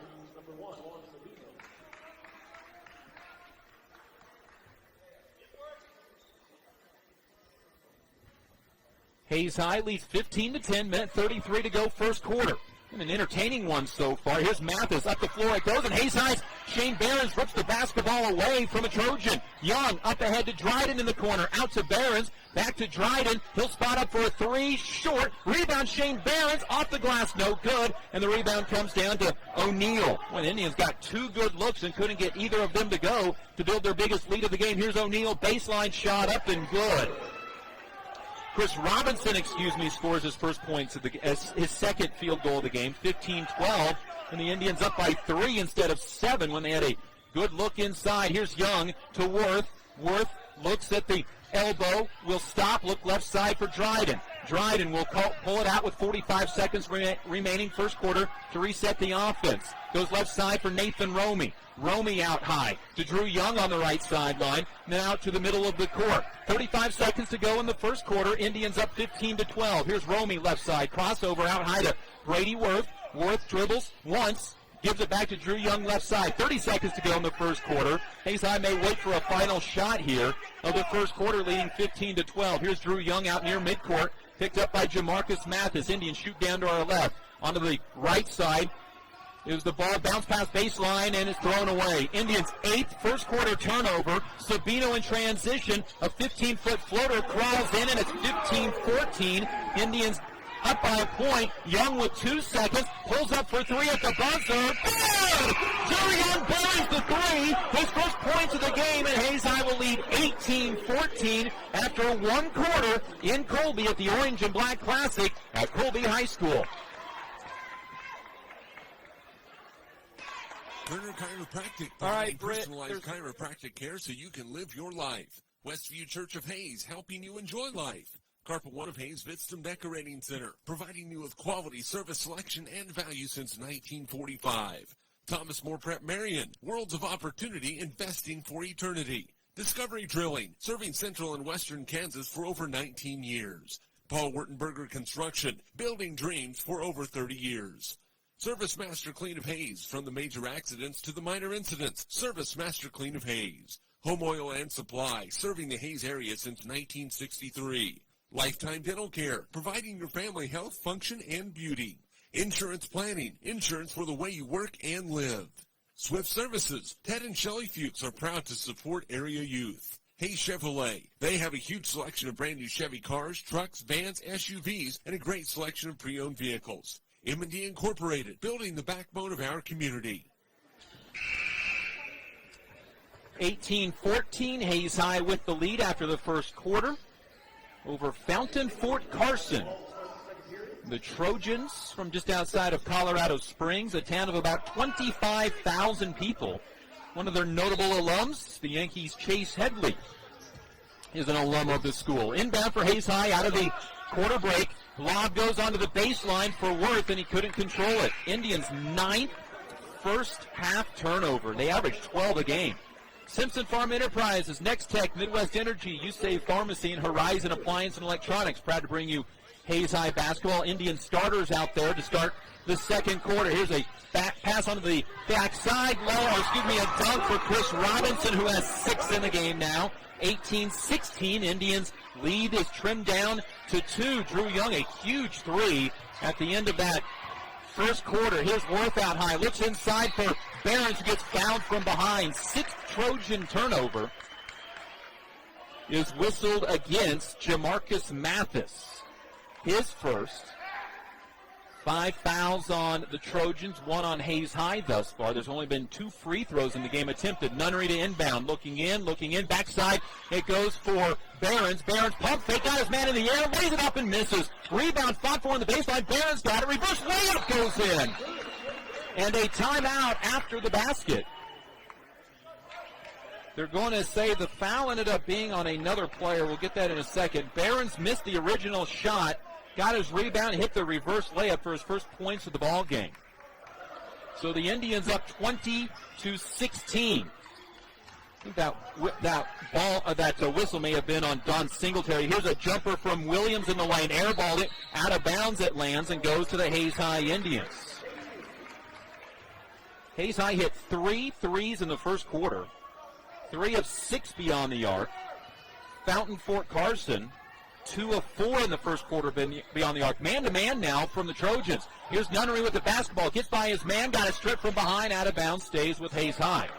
Hayes High leads 15-10, minute 33 to go, first quarter. An entertaining one so far. Here's Mathis, up the floor it goes, and Hayes High's Shane Behrens rips the basketball away from a Trojan. Young up ahead to Dryden in the corner, out to Behrens, back to Dryden. He'll spot up for a 3, short. Rebound Shane Behrens, off the glass, no good, and the rebound comes down to O'Neal. When Indians got 2 good looks and couldn't get either of them to go to build their biggest lead of the game. Here's O'Neal, baseline shot up and good. Chris Robinson, scores his first points his second field goal of the game, 15-12, and the Indians up by 3 instead of 7 when they had a good look inside. Here's Young to Worth. Worth looks at the elbow, will stop, look left side for Dryden. Dryden will pull it out with 45 seconds remaining first quarter to reset the offense. Goes left side for Nathan Romey. Romey out high to Drew Young on the right sideline, then out to the middle of the court. 35 seconds to go in the first quarter. Indians up 15-12. Here's Romey left side. Crossover out high to Brady Worth. Worth dribbles once. Gives it back to Drew Young left side. 30 seconds to go in the first quarter. Hayes High may wait for a final shot here of the first quarter, leading 15-12. Here's Drew Young out near midcourt. Picked up by Jamarcus Mathis. Indians shoot down to our left. Onto the right side. It was the ball bounced past baseline and is thrown away. Indians' 8th first quarter turnover. Sabino in transition. A 15-foot floater crawls in and it's 15-14. Indians up by a point. Young with 2 seconds. Pulls up for 3 at the buzzer. Good! Drew Young buries the 3. His first points of the game, and Hayes High will lead 18-14 after 1 quarter in Colby at the Orange and Black Classic at Colby High School. Turner Chiropractic, All right, personalized chiropractic care so you can live your life. Westview Church of Hayes, helping you enjoy life. Carpet One of Hayes Vitstum Decorating Center, providing you with quality service selection and value since 1945. Thomas More Prep Marion, worlds of opportunity, investing for eternity. Discovery Drilling, serving central and western Kansas for over 19 years. Paul Wurtenberger Construction, building dreams for over 30 years. Service Master Clean of Hayes, from the major accidents to the minor incidents. Service Master Clean of Hayes. Home Oil and Supply, serving the Hayes area since 1963. Lifetime Dental Care, providing your family health, function, and beauty. Insurance Planning, insurance for the way you work and live. Swift Services, Ted and Shelley Fuchs are proud to support area youth. Hayes Chevrolet, they have a huge selection of brand new Chevy cars, trucks, vans, SUVs, and a great selection of pre-owned vehicles. M&D Incorporated, building the backbone of our community. 18-14, Hayes High with the lead after the first quarter over Fountain Fort Carson. The Trojans from just outside of Colorado Springs, a town of about 25,000 people. One of their notable alums, the Yankees' Chase Headley, is an alum of the school. Inbound for Hayes High out of the quarter break. Lob goes onto the baseline for Worth, and he couldn't control it. Indians' 9th first half turnover. They average 12 a game. Simpson Farm Enterprises, Next Tech, Midwest Energy, USAVE Pharmacy, and Horizon Appliance and Electronics. Proud to bring you Hayes High basketball. Indian starters out there to start the second quarter. Here's a back pass onto the backside. A dunk for Chris Robinson, who has 6 in the game now. 18-16, Indians lead is trimmed down to 2. Drew Young, a huge 3 at the end of that first quarter. Here's Worth out high. Looks inside for Behrens, who gets fouled from behind. 6th Trojan turnover is whistled against Jamarcus Mathis. His first. 5 fouls on the Trojans, 1 on Hayes High thus far. There's only been 2 free throws in the game attempted. Nunnery to inbound, looking in, backside. It goes for Behrens. Behrens pump fake, got his man in the air, lays it up and misses. Rebound fought for on the baseline. Behrens got it. Reverse layup goes in. And a timeout after the basket. They're going to say the foul ended up being on another player. We'll get that in a second. Behrens missed the original shot. Got his rebound, hit the reverse layup for his first points of the ball game. So the Indians up 20-16. I think that whistle may have been on Don Singletary. Here's a jumper from Williams in the lane. Airballed it out of bounds. It lands and goes to the Hayes High Indians. Hayes High hit 3 threes in the first quarter. 3 of 6 beyond the arc. Fountain Fort Carson, 2 of 4 in the first quarter beyond the arc. Man-to-man now from the Trojans. Here's Nunnery with the basketball. Gets by his man, got a strip from behind, out of bounds, stays with Hayes High.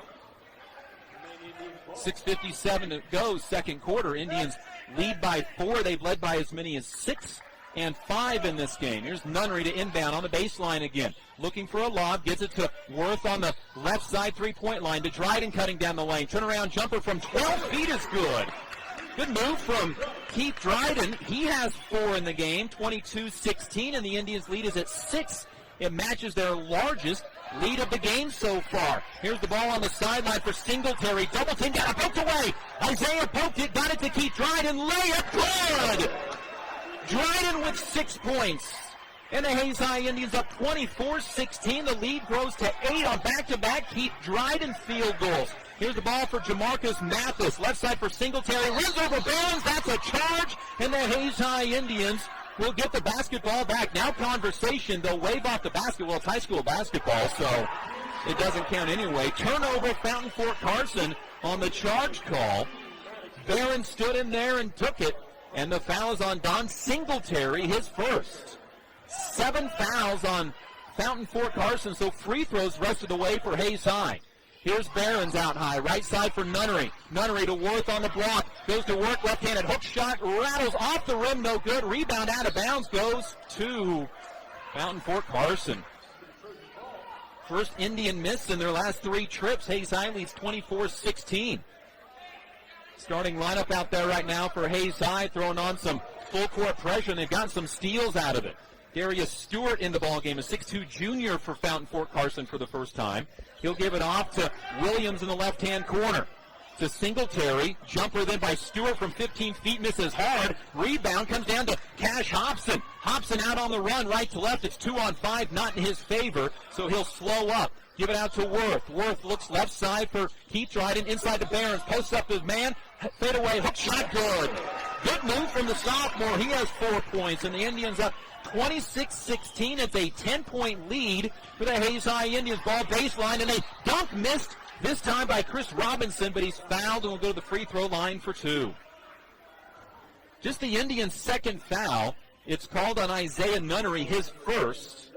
6:57 to go, second quarter. Indians lead by 4. They've led by as many as 6 and 5 in this game. Here's Nunnery to inbound on the baseline again. Looking for a lob, gets it to Worth on the left side three-point line. To Dryden cutting down the lane. Turnaround jumper from 12 feet is good. Good move from Keith Dryden. He has 4 in the game, 22-16, and the Indians' lead is at 6. It matches their largest lead of the game so far. Here's the ball on the sideline for Singletary. Double team, got it poked away. Isaiah poked it, got it to Keith Dryden. Layup, good! Dryden with 6 points. And the Hayes High Indians up 24-16. The lead grows to 8 on back-to-back Keith Dryden field goals. Here's the ball for Jamarcus Mathis. Left side for Singletary. Runs over Barons. That's a charge. And the Hayes High Indians will get the basketball back. Now conversation. They'll wave off the basketball. It's high school basketball, so it doesn't count anyway. Turnover, Fountain Fort Carson on the charge call. Barron stood in there and took it. And the foul is on Don Singletary, his first. 7 fouls on Fountain Fort Carson, so free throws rest of the way for Hayes High. Here's Barons out high, right side for Nunnery. Nunnery to Worth on the block, goes to work, left-handed hook shot, rattles off the rim, no good. Rebound out of bounds, goes to Fountain Fort Carson. First Indian miss in their last 3 trips. Hayes High leads 24-16. Starting lineup out there right now for Hayes High, throwing on some full court pressure, and they've gotten some steals out of it. Darius Stewart in the ballgame, a 6'2 junior for Fountain Fort Carson for the first time. He'll give it off to Williams in the left-hand corner. To Singletary, jumper then by Stewart from 15 feet, misses hard. Rebound comes down to Cash Hobson. Hobson out on the run, right to left. It's 2-on-5, not in his favor, so he'll slow up. Give it out to Worth. Worth looks left side for Keith Dryden. Inside to Barons. Posts up his man. Fade away. Hook shot good. Good move from the sophomore. He has 4 points, and the Indians up 26-16. It's a 10-point lead for the Hayes High Indians. Ball baseline, and a dunk missed this time by Chris Robinson, but he's fouled and will go to the free throw line for 2. Just the Indians' second foul. It's called on Isaiah Nunnery, his first.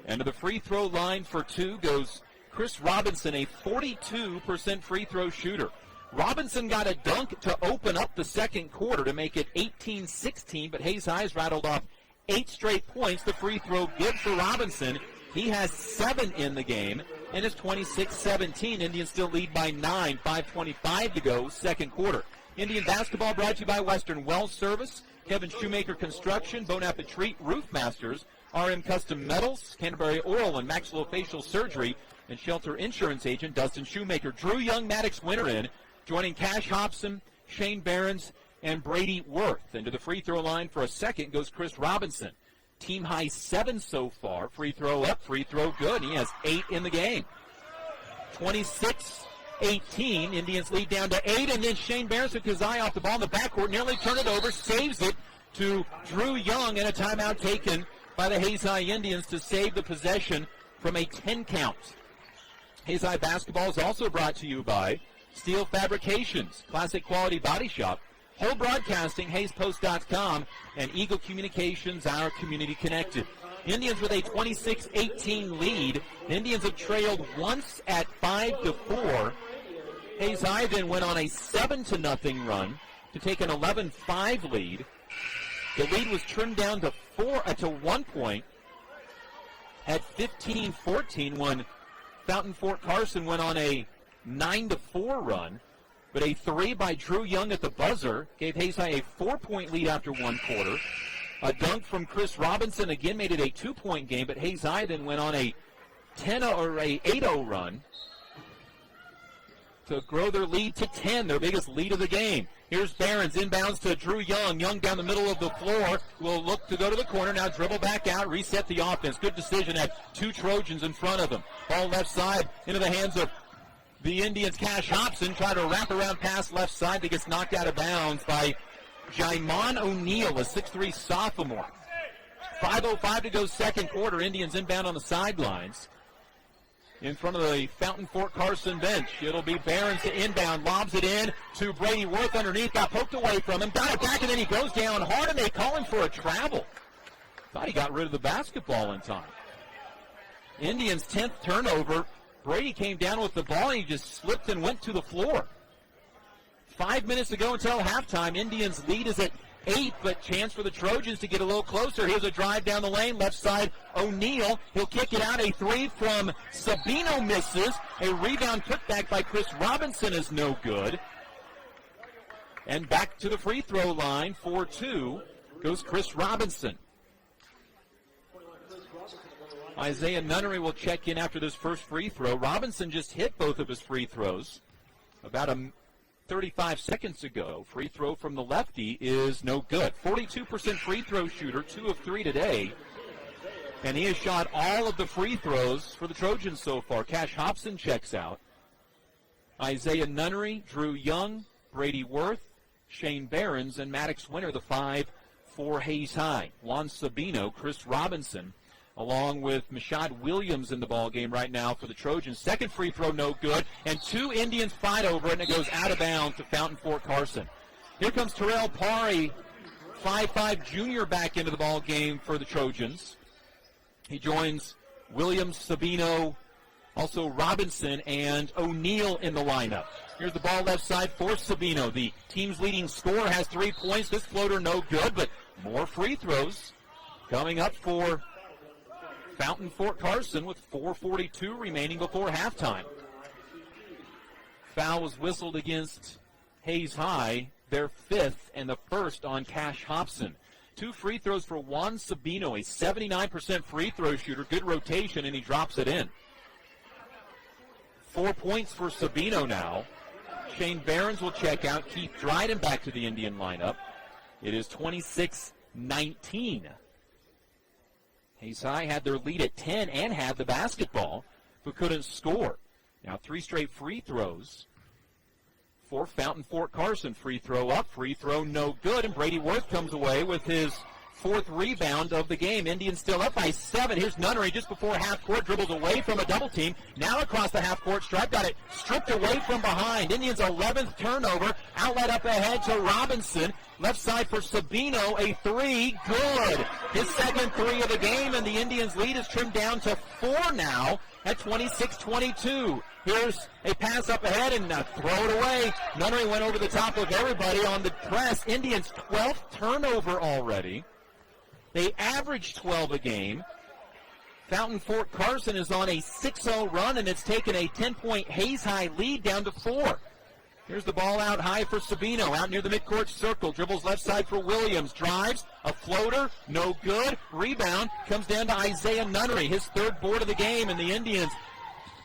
And to the free throw line for 2 goes Chris Robinson, a 42% free throw shooter. Robinson got a dunk to open up the second quarter to make it 18-16, but Hayes High's rattled off 8 straight points. The free throw good for Robinson. He has 7 in the game, and it's 26-17. Indians still lead by 9, 5:25 to go, second quarter. Indian basketball brought to you by Western Well Service, Kevin Shoemaker Construction, Bonaparte Treat Roof Masters, RM Custom Metals, Canterbury Oral and Maxillofacial Surgery, and Shelter Insurance Agent Dustin Shoemaker. Drew Young, Maddox Winter in, joining Cash Hobson, Shane Barons, and Brady Worth. And to the free throw line for a second goes Chris Robinson. Team high 7 so far. Free throw up, free throw good. He has 8 in the game. 26-18. Indians lead down to 8, and then Shane Barons took his eye off the ball in the backcourt, nearly turned it over, saves it to Drew Young, and a timeout taken by the Hayes High Indians to save the possession from a 10 count. Hayes High basketball is also brought to you by Steel Fabrications, Classic Quality Body Shop, Whole Broadcasting, HayesPost.com, and Eagle Communications, our community connected. Indians with a 26-18 lead. Indians have trailed once at 5-4. Hayes High then went on a 7-0 run to take an 11-5 lead. The lead was trimmed down to 1 point at 15-14 when Fountain Fort Carson went on a 9-4 run. But a 3 by Drew Young at the buzzer gave Hayes High a 4-point lead after 1 quarter. A dunk from Chris Robinson again made it a 2-point game, but Hayes High then went on a 8-0 run to grow their lead to 10, their biggest lead of the game. Here's Barons inbounds to Drew Young. Young down the middle of the floor will look to go to the corner. Now dribble back out, reset the offense. Good decision, had 2 Trojans in front of him. Ball left side into the hands of the Indians. Cash Hobson tried to wrap around pass left side that gets knocked out of bounds by Jaimon O'Neal, a 6'3 sophomore. 5:05 to go second quarter. Indians inbound on the sidelines. In front of the Fountain Fort Carson bench. It'll be Barons to inbound. Lobs it in to Brady Worth underneath. Got poked away from him. Got it back, and then he goes down hard, and they call him for a travel. Thought he got rid of the basketball in time. Indians' 10th turnover. Brady came down with the ball, and he just slipped and went to the floor. 5 minutes to go until halftime. Indians' lead is at 8, but chance for the Trojans to get a little closer. Here's a drive down the lane, left side, O'Neal. He'll kick it out. A 3 from Sabino misses. A rebound put back by Chris Robinson is no good. And back to the free throw line for 2 goes Chris Robinson. Isaiah Nunnery will check in after this first free throw. Robinson just hit both of his free throws about 35 seconds ago. Free throw from the lefty is no good. 42% free throw shooter, 2 of 3 today. And he has shot all of the free throws for the Trojans so far. Cash Hobson checks out. Isaiah Nunnery, Drew Young, Brady Worth, Shane Behrens, and Maddox Winter, the 5 for Hayes High. Juan Sabino, Chris Robinson, along with Mashad Williams in the ball game right now for the Trojans. Second free throw, no good. And 2 Indians fight over it, and it goes out of bounds to Fountain Fort Carson. Here comes Terrell Pari, 5'5" junior, back into the ball game for the Trojans. He joins Williams, Sabino, also Robinson, and O'Neal in the lineup. Here's the ball left side for Sabino. The team's leading scorer has 3 points. This floater no good, but more free throws coming up for Fountain Fort Carson with 4:42 remaining before halftime. Foul was whistled against Hayes High, their 5th and the first on Cash Hobson. 2 free throws for Juan Sabino, a 79% free throw shooter. Good rotation, and he drops it in. 4 points for Sabino now. Shane Behrens will check out. Keith Dryden back to the Indian lineup. It is 26-19. Hayes High had their lead at 10 and had the basketball, but couldn't score. Now 3 straight free throws for Fountain Fort Carson. Free throw up, free throw no good, and Brady Worth comes away with his 4th rebound of the game. Indians still up by 7. Here's Nunnery just before half court, dribbles away from a double team. Now across the half court stripe, got it stripped away from behind. Indians 11th turnover. Outlet up ahead to Robinson. Left side for Sabino, a 3, good. His second 3 of the game, and the Indians' lead is trimmed down to 4 now at 26-22. Here's a pass up ahead and throw it away. Nunnery went over the top of everybody on the press. Indians' 12th turnover already. They average 12 a game. Fountain Fort Carson is on a 6-0 run, and it's taken a 10-point Hayes High lead down to 4. Here's the ball out high for Sabino, out near the midcourt circle. Dribbles left side for Williams. Drives, a floater, no good. Rebound comes down to Isaiah Nunnery, his 3rd board of the game, and the Indians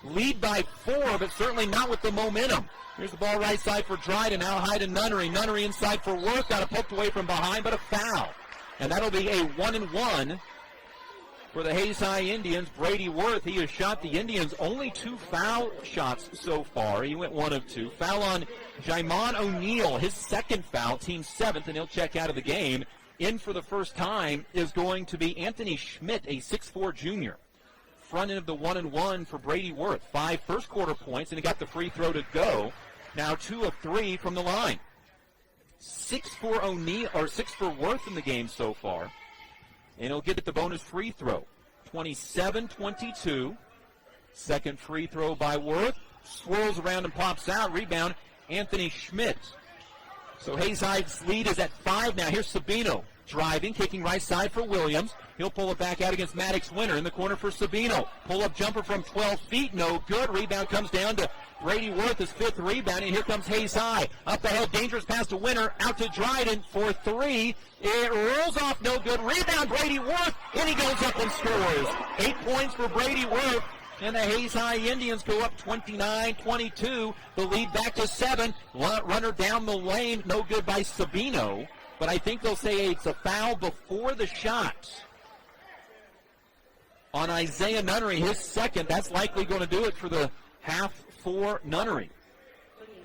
lead by 4, but certainly not with the momentum. Here's the ball right side for Dryden, out high to Nunnery. Nunnery inside for Worth, got it poked away from behind, but a foul. And that'll be a 1-and-1 for the Hayes High Indians. Brady Worth, he has shot the Indians only 2 foul shots so far. He went 1 of 2. Foul on Jaimon O'Neal, his 2nd foul, team 7th, and he'll check out of the game. In for the first time is going to be Anthony Schmidt, a 6'4 junior. Front end of the 1-and-1 for Brady Worth. 5 first-quarter points, and he got the free throw to go. Now 2 of 3 from the line. 6 for O'Neal, or 6 for Worth in the game so far. And he'll get it the bonus free throw. 27-22. Second free throw by Worth. Swirls around and pops out. Rebound, Anthony Schmidt. So Hayes High's lead is at 5 now. Here's Sabino driving, kicking right side for Williams. He'll pull it back out against Maddox Winter in the corner for Sabino. Pull-up jumper from 12 feet, no good. Rebound comes down to Brady Worth, his 5th rebound, and here comes Hayes High. Up ahead, dangerous pass to Winter, out to Dryden for 3. It rolls off, no good. Rebound, Brady Worth, and he goes up and scores. 8 points for Brady Worth, and the Hayes High Indians go up 29-22. The lead back to 7. Runner down the lane, no good by Sabino, but I think they'll say it's a foul before the shot on Isaiah Nunnery, his 2nd. That's likely going to do it for the half for Nunnery.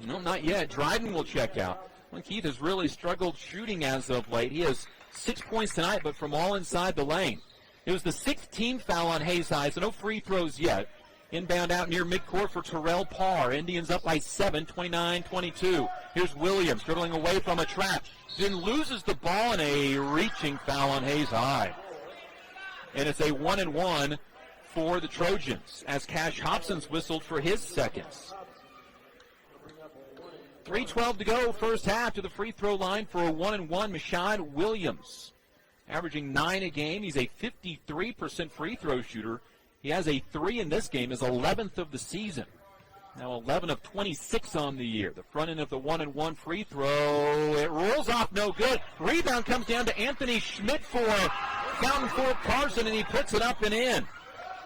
No, not yet. Dryden will check out. Well, Keith has really struggled shooting as of late. He has 6 points tonight, but from all inside the lane. It was the 6th team foul on Hayes High, so no free throws yet. Inbound out near midcourt for Terrell Parr. Indians up by 7, 29-22. Here's Williams dribbling away from a trap. Then loses the ball in a reaching foul on Hayes High. And it's a 1-and-1 for the Trojans as Cash Hobson's whistled for his 2nd. 3:12 to go, first half, to the free throw line for a 1-and-1, Mashad Williams. Averaging 9 a game. He's a 53% free throw shooter. He has a 3 in this game, his 11th of the season. Now 11 of 26 on the year. The front end of the 1-and-1 free throw. It rolls off, no good. Rebound comes down to Anthony Schmidt for Fountain Fort Carson, and he puts it up and in.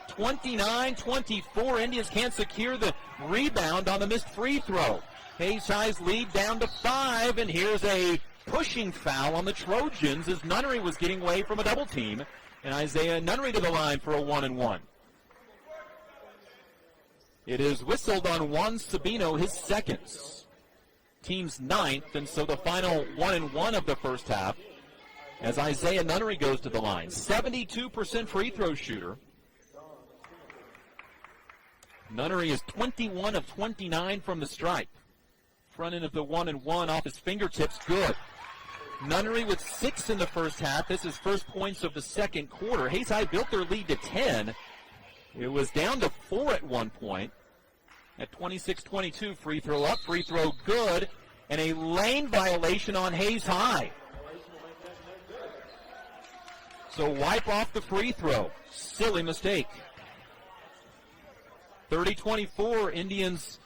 29-24. Indians can't secure the rebound on the missed free throw. Hayes High's lead down to 5, and here's a pushing foul on the Trojans as Nunnery was getting away from a double team, and Isaiah Nunnery to the line for a 1-and-1. It is whistled on Juan Sabino, his second. Team's 9th, and so the final 1-and-1 of the first half as Isaiah Nunnery goes to the line. 72% free throw shooter. Nunnery is 21 of 29 from the stripe. Front end of the 1-and-1 off his fingertips, good. Nunnery with 6 in the first half. This is first points of the second quarter. Hayes High built their lead to 10. It was down to 4 at one point. At 26-22, free throw up, free throw good, and a lane violation on Hayes High. So wipe off the free throw. Silly mistake. 30-24, Indians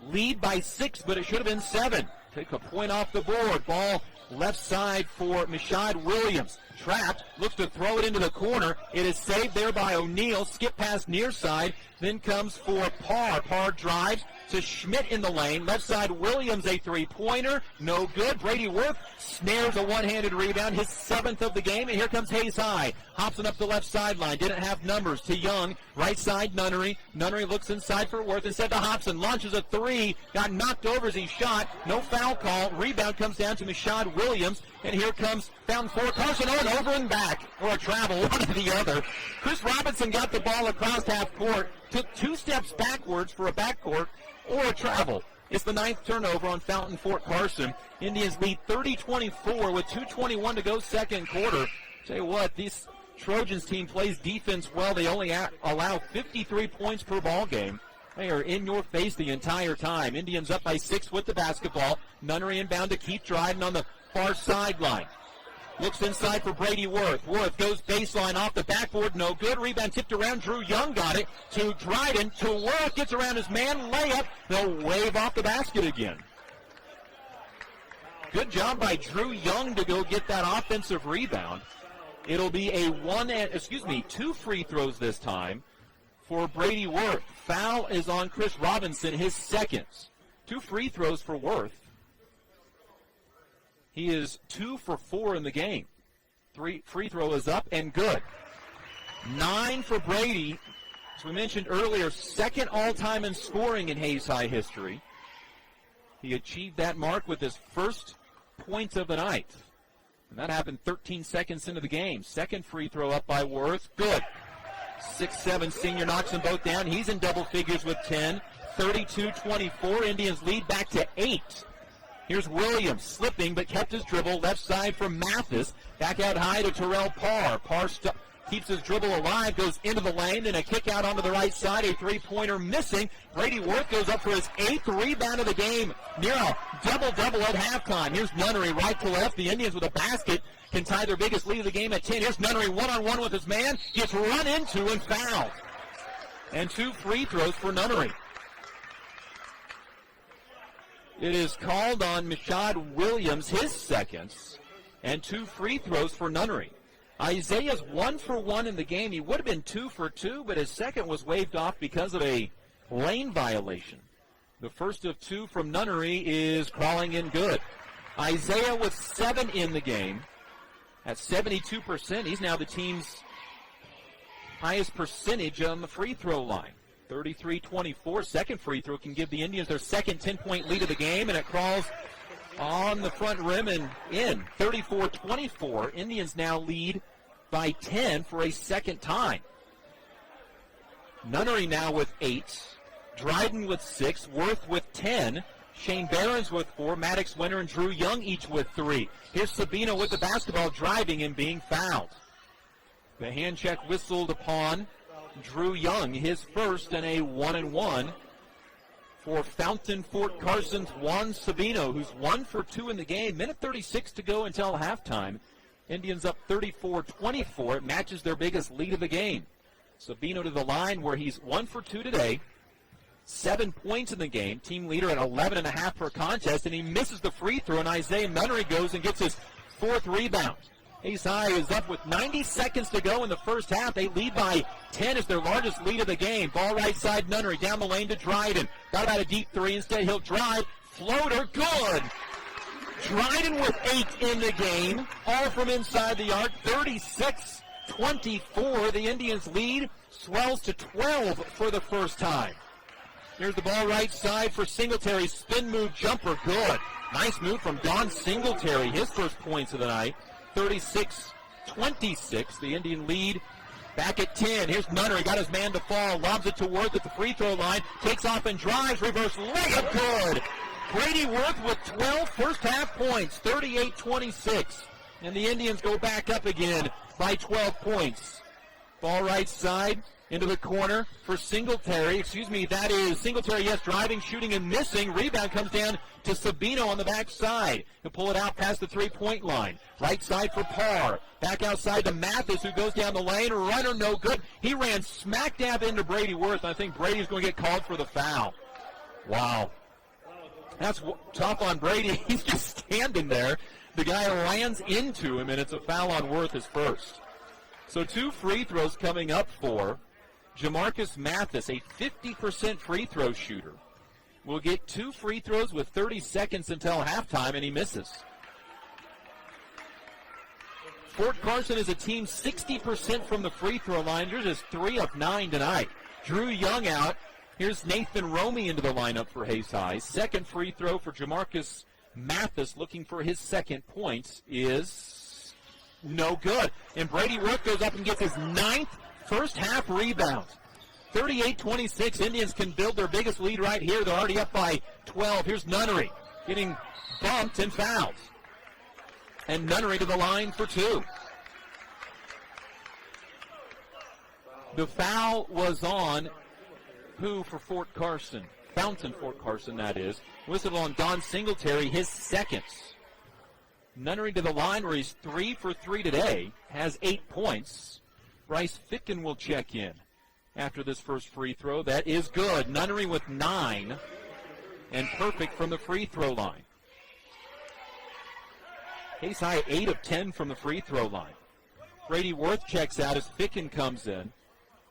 lead by 6, but it should have been 7. Take a point off the board. Ball left side for Mashad Williams. Trapped, looks to throw it into the corner. It is saved there by O'Neal. Skip pass near side, then comes for Parr. Parr drives to Schmidt in the lane. Left side, Williams, a three-pointer. No good. Brady Worth snares a one-handed rebound, his 7th of the game. And here comes Hayes High. Hobson up the left sideline. Didn't have numbers to Young. Right side, Nunnery. Nunnery looks inside for Worth. Instead to Hobson. Launches a three. Got knocked over as he shot. No foul call. Rebound comes down to Mashad Williams. And here comes Fountain Fort Carson. Oh, and over and back. Or a travel, one or the other. Chris Robinson got the ball across half court. Took 2 steps backwards for a backcourt or a travel. It's the 9th turnover on Fountain Fort Carson. Indians lead 30-24 with 2:21 to go second quarter. Tell you what, this Trojans team plays defense well. They only allow 53 points per ball game. They are in your face the entire time. Indians up by 6 with the basketball. Nunnery inbound to keep driving on the far sideline. Looks inside for Brady Worth. Worth goes baseline off the backboard. No good. Rebound tipped around. Drew Young got it to Dryden. To Worth. Gets around his man. Layup. They'll wave off the basket again. Good job by Drew Young to go get that offensive rebound. It'll be a 2 free throws this time for Brady Worth. Foul is on Chris Robinson, his 2nd. 2 free throws for Worth. He is 2 for 4 in the game. 3 free throw is up and good. 9 for Brady. As we mentioned earlier, 2nd all-time in scoring in Hayes High history. He achieved that mark with his first points of the night. And that happened 13 seconds into the game. 2nd free throw up by Worth. Good. 6'7" senior knocks them both down. He's in double figures with 10. 32-24. Indians lead back to 8. Here's Williams slipping but kept his dribble. Left side for Mathis. Back out high to Terrell Parr. Parr keeps his dribble alive, goes into the lane, then a kick out onto the right side. A three-pointer missing. Brady Worth goes up for his 8th rebound of the game. Near a double-double at halftime. Here's Nunnery right to left. The Indians with a basket can tie their biggest lead of the game at 10. Here's Nunnery one-on-one with his man. Gets run into and fouled. And 2 free throws for Nunnery. It is called on Mashad Williams, his 2nd, and 2 free throws for Nunnery. Isaiah's 1 for 1 in the game. He would have been 2 for 2, but his 2nd was waved off because of a lane violation. The first of 2 from Nunnery is crawling in good. Isaiah with 7 in the game at 72%. He's now the team's highest percentage on the free throw line. 33-24. 2nd free throw can give the Indians their 2nd 10-point lead of the game, and it crawls on the front rim and in. 34-24. Indians now lead by 10 for a 2nd time. Nunnery now with 8. Dryden with 6. Worth with 10. Shane Barons with 4. Maddox Winter and Drew Young each with 3. Here's Sabino with the basketball driving and being fouled. The hand check whistled upon Drew Young, his 1st, and a 1-and-1 for Fountain Fort Carson's Juan Sabino, who's 1 for 2 in the game. Minute 36 to go until halftime. Indians up 34-24. It matches their biggest lead of the game. Sabino to the line where he's 1 for 2 today. 7 points in the game, team leader at 11.5 per contest, and he misses the free throw, and Isaiah Nunnery goes and gets his 4th rebound. Hayes High is up with 90 seconds to go in the first half. They lead by 10 as their largest lead of the game. Ball right side, Nunnery down the lane to Dryden. Got about a deep 3. Instead, he'll drive. Floater, good. Dryden with 8 in the game, all from inside the arc. 36-24. The Indians' lead swells to 12 for the first time. Here's the ball right side for Singletary. Spin move jumper, good. Nice move from Don Singletary, his first points of the night. 36-26. The Indian lead back at 10. Here's Nunnery, got his man to fall. Lobs it to Worth at the free throw line. Takes off and drives. Reverse layup, good. Brady Worth with 12 first half points. 38-26. And the Indians go back up again by 12 points. Ball right side. Into the corner for Singletary. That is Singletary, yes, driving, shooting, and missing. Rebound comes down to Sabino on the backside. He'll pull it out past the three-point line. Right side for Parr. Back outside to Mathis, who goes down the lane. Runner, no good. He ran smack dab into Brady Worth. I think Brady's going to get called for the foul. Wow. That's tough on Brady. He's just standing there. The guy lands into him, and it's a foul on Worth, his first. So 2 free throws coming up for Jamarcus Mathis, a 50% free throw shooter, will get 2 free throws with 30 seconds until halftime, and he misses. Fort Carson is a team 60% from the free throw line. Yours is 3 of 9 tonight. Drew Young out. Here's Nathan Romy into the lineup for Hayes High. Second free throw for Jamarcus Mathis, looking for his second point, is no good. And Brady Worth goes up and gets his 9th first half rebound. 38-26. Indians can build their biggest lead right here. They're already up by 12. Here's Nunnery getting bumped and fouled. And Nunnery to the line for 2. The foul was on who for Fort Carson? Fountain Fort Carson, that is. Whistled on Don Singletary, his second. Nunnery to the line where he's 3 for 3 today. Has 8 points. Bryce Fitkin will check in after this first free throw. That is good. Nunnery with 9 and perfect from the free throw line. Hayes High 8 of 10 from the free throw line. Brady Worth checks out as Fitkin comes in.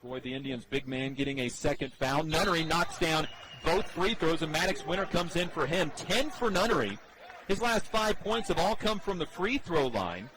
Boy, the Indians' big man getting a second foul. Nunnery knocks down both free throws, and Maddox Winter comes in for him. 10 for Nunnery. His last 5 points have all come from the free throw line.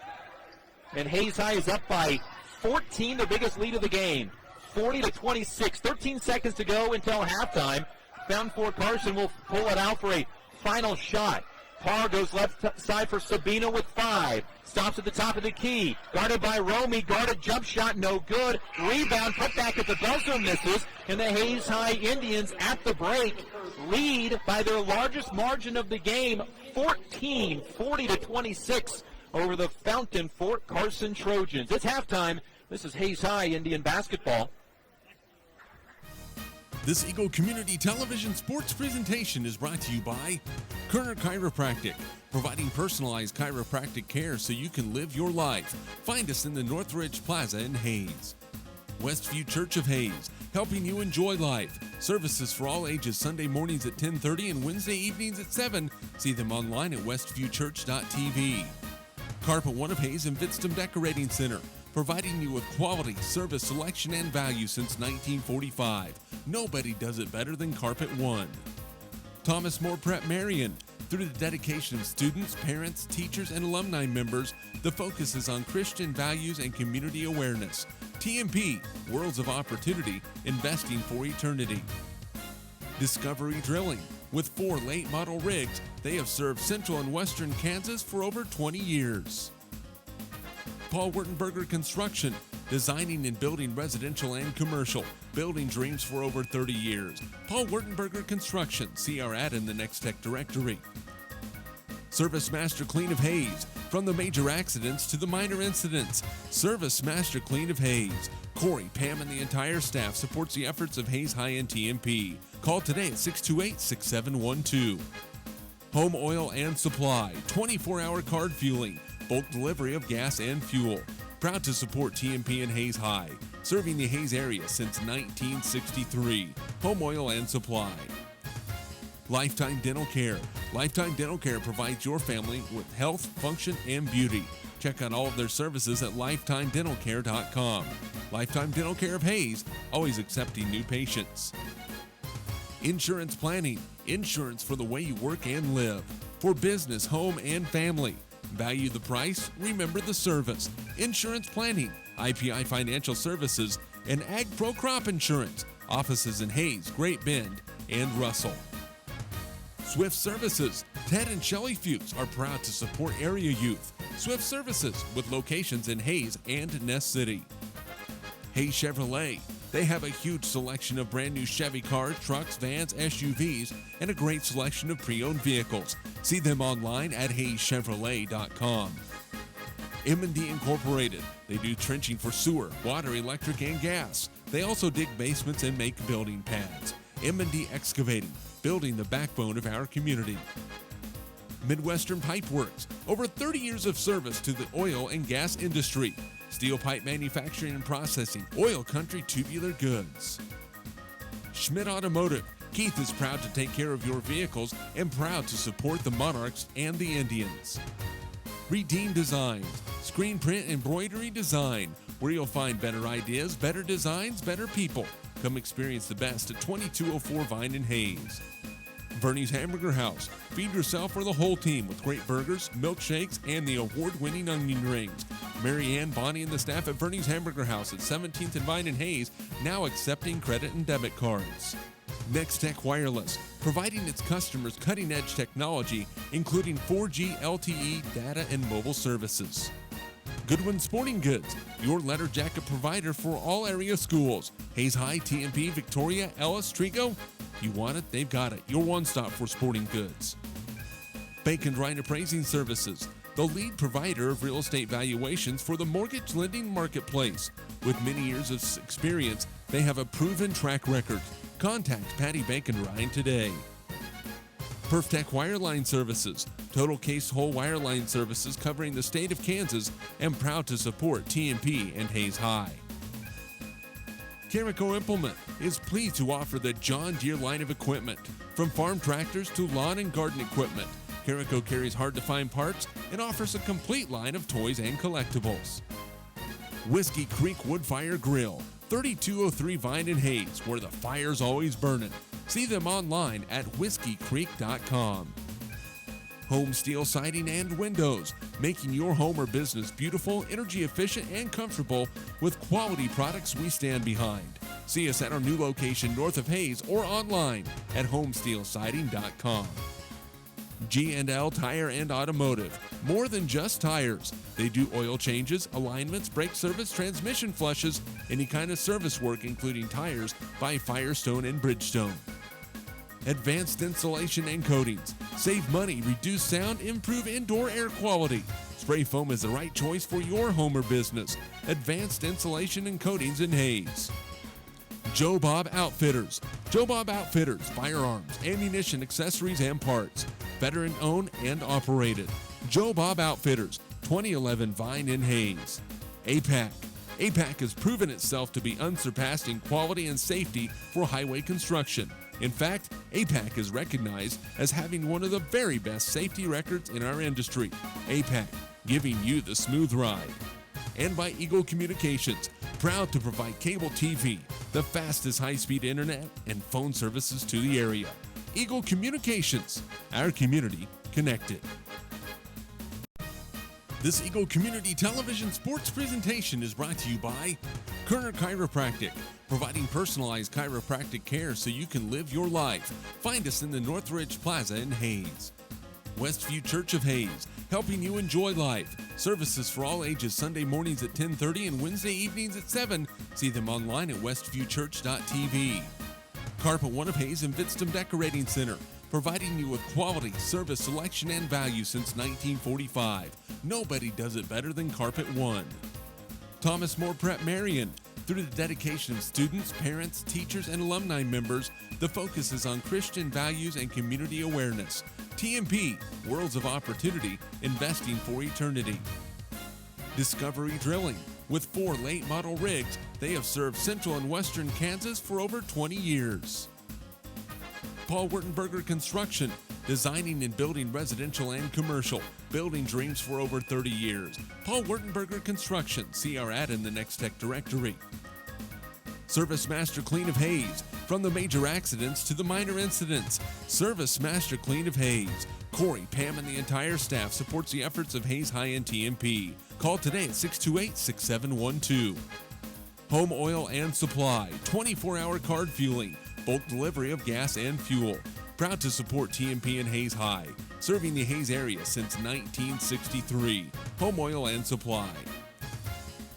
And Hayes High is up by 14, the biggest lead of the game. 40-26. 13 seconds to go until halftime. Fountain Fort Carson will pull it out for a final shot. Parr goes left side for Sabino with 5. Stops at the top of the key. Guarded by Romy. Guarded jump shot, no good. Rebound put back at the buzzer, misses. And the Hayes High Indians at the break lead by their largest margin of the game, 14, 40-26 over the Fountain Fort Carson Trojans. It's halftime. This is Hayes High Indian basketball. This Eagle Community Television sports presentation is brought to you by Kerner Chiropractic, providing personalized chiropractic care so you can live your life. Find us in the Northridge Plaza in Hayes. Westview Church of Hayes, helping you enjoy life. Services for all ages Sunday mornings at 10:30 and Wednesday evenings at 7. See them online at westviewchurch.tv. Carpet One of Hayes and Vidstem Decorating Center, providing you with quality, service, selection, and value since 1945. Nobody does it better than Carpet One. Thomas More Prep Marion. Through the dedication of students, parents, teachers, and alumni members, the focus is on Christian values and community awareness. TMP, Worlds of Opportunity, investing for eternity. Discovery Drilling. With 4 late model rigs, they have served central and western Kansas for over 20 years. Paul Wurtenberger Construction, designing and building residential and commercial, building dreams for over 30 years. Paul Wurtenberger Construction, see our ad in the Next Tech directory. Service Master Clean of Hayes, from the major accidents to the minor incidents. Service Master Clean of Hayes. Corey, Pam, and the entire staff supports the efforts of Hayes High and TMP. Call today at 628-6712. Home Oil and Supply, 24-hour card fueling, bulk delivery of gas and fuel. Proud to support TMP and Hayes High, serving the Hayes area since 1963. Home Oil and Supply. Lifetime Dental Care. Lifetime Dental Care provides your family with health, function, and beauty. Check out all of their services at lifetimedentalcare.com. Lifetime Dental Care of Hayes, always accepting new patients. Insurance Planning. Insurance for the way you work and live. For business, home, and family. Value the price, remember the service. Insurance Planning, IPI Financial Services, and Ag Pro Crop Insurance. Offices in Hayes, Great Bend, and Russell. Swift Services. Ted and Shelley Fuchs are proud to support area youth. Swift Services with locations in Hayes and Ness City. Hayes Chevrolet. They have a huge selection of brand new Chevy cars, trucks, vans, SUVs, and a great selection of pre-owned vehicles. See them online at HayesChevrolet.com. M&D Incorporated. They do trenching for sewer, water, electric, and gas. They also dig basements and make building pads. M&D Excavating, building the backbone of our community. Midwestern Pipe Works, over 30 years of service to the oil and gas industry. Steel pipe manufacturing and processing, oil country tubular goods. Schmidt Automotive. Keith is proud to take care of your vehicles and proud to support the Monarchs and the Indians. Redeem Designs, screen print embroidery design, where you'll find better ideas, better designs, better people. Come experience the best at 2204 Vine and Hayes. Bernie's Hamburger House. Feed yourself or the whole team with great burgers, milkshakes, and the award-winning onion rings. Mary Ann, Bonnie, and the staff at Bernie's Hamburger House at 17th and Vine and Hayes, now accepting credit and debit cards. Next Tech Wireless, providing its customers cutting-edge technology, including 4G LTE data and mobile services. Goodwin Sporting Goods, your letter jacket provider for all area schools. Hayes High, TMP, Victoria, Ellis, Trigo. You want it, they've got it. Your one-stop for sporting goods. Bacon Ryan Appraising Services, the lead provider of real estate valuations for the mortgage lending marketplace. With many years of experience, they have a proven track record. Contact Patty Bacon Ryan today. PerfTech Wireline Services, total case whole wireline services covering the state of Kansas, and proud to support TMP and Hayes High. Carico Implement is pleased to offer the John Deere line of equipment. From farm tractors to lawn and garden equipment, Carico carries hard-to-find parts and offers a complete line of toys and collectibles. Whiskey Creek Woodfire Grill, 3203 Vine and Hayes, where the fire's always burning. See them online at whiskeycreek.com. Home Steel Siding and Windows, making your home or business beautiful, energy efficient, and comfortable with quality products we stand behind. See us at our new location north of Hayes or online at homesteelsiding.com. G&L Tire and Automotive, more than just tires. They do oil changes, alignments, brake service, transmission flushes, any kind of service work including tires by Firestone and Bridgestone. Advanced Insulation and Coatings. Save money, reduce sound, improve indoor air quality. Spray foam is the right choice for your home or business. Advanced Insulation and Coatings in Hayes. Joe Bob Outfitters. Joe Bob Outfitters, firearms, ammunition, accessories, and parts. Veteran owned and operated. Joe Bob Outfitters, 2011 Vine in Hayes. APAC. APAC has proven itself to be unsurpassed in quality and safety for highway construction. In fact, APAC is recognized as having one of the very best safety records in our industry. APAC, giving you the smooth ride. And by Eagle Communications, proud to provide cable TV, the fastest high-speed internet, and phone services to the area. Eagle Communications, our community connected. This Eagle Community Television sports presentation is brought to you by Kerner Chiropractic, providing personalized chiropractic care so you can live your life. Find us in the Northridge Plaza in Hayes. Westview Church of Hayes, helping you enjoy life. Services for all ages, Sunday mornings at 10:30 and Wednesday evenings at 7. See them online at westviewchurch.tv. Carpet One of Hayes and Vidstem Decorating Center, providing you with quality, service, selection, and value since 1945. Nobody does it better than Carpet One. Thomas More Prep Marion. Through the dedication of students, parents, teachers, and alumni members, the focus is on Christian values and community awareness. TMP, Worlds of Opportunity, investing for eternity. Discovery Drilling, With 4 late model rigs, they have served central and western Kansas for over 20 years. Paul Wurtenberger Construction, designing and building residential and commercial, building dreams for over 30 years. Paul Wurtenberger Construction. See our ad in the Next Tech directory. Service Master Clean of Hayes. From the major accidents to the minor incidents, Service Master Clean of Hayes. Corey, Pam, and the entire staff supports the efforts of Hayes High and TMP. Call today at 628-6712. Home Oil and Supply. 24-hour card fueling. Bulk delivery of gas and fuel. Proud to support TMP and Hayes High. Serving the Hayes area since 1963. Home Oil and Supply.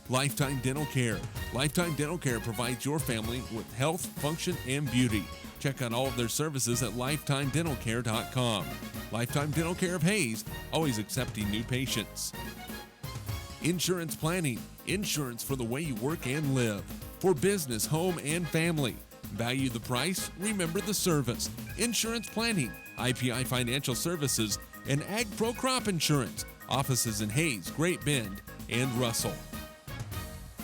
Lifetime Dental Care. Lifetime Dental Care provides your family with health, function, and beauty. Check out all of their services at lifetimedentalcare.com. Lifetime Dental Care of Hayes, always accepting new patients. Insurance Planning. Insurance for the way you work and live. For business, home, and family. Value the price, remember the service. Insurance Planning, IPI Financial Services, and AgPro Crop Insurance. Offices in Hayes, Great Bend, and Russell.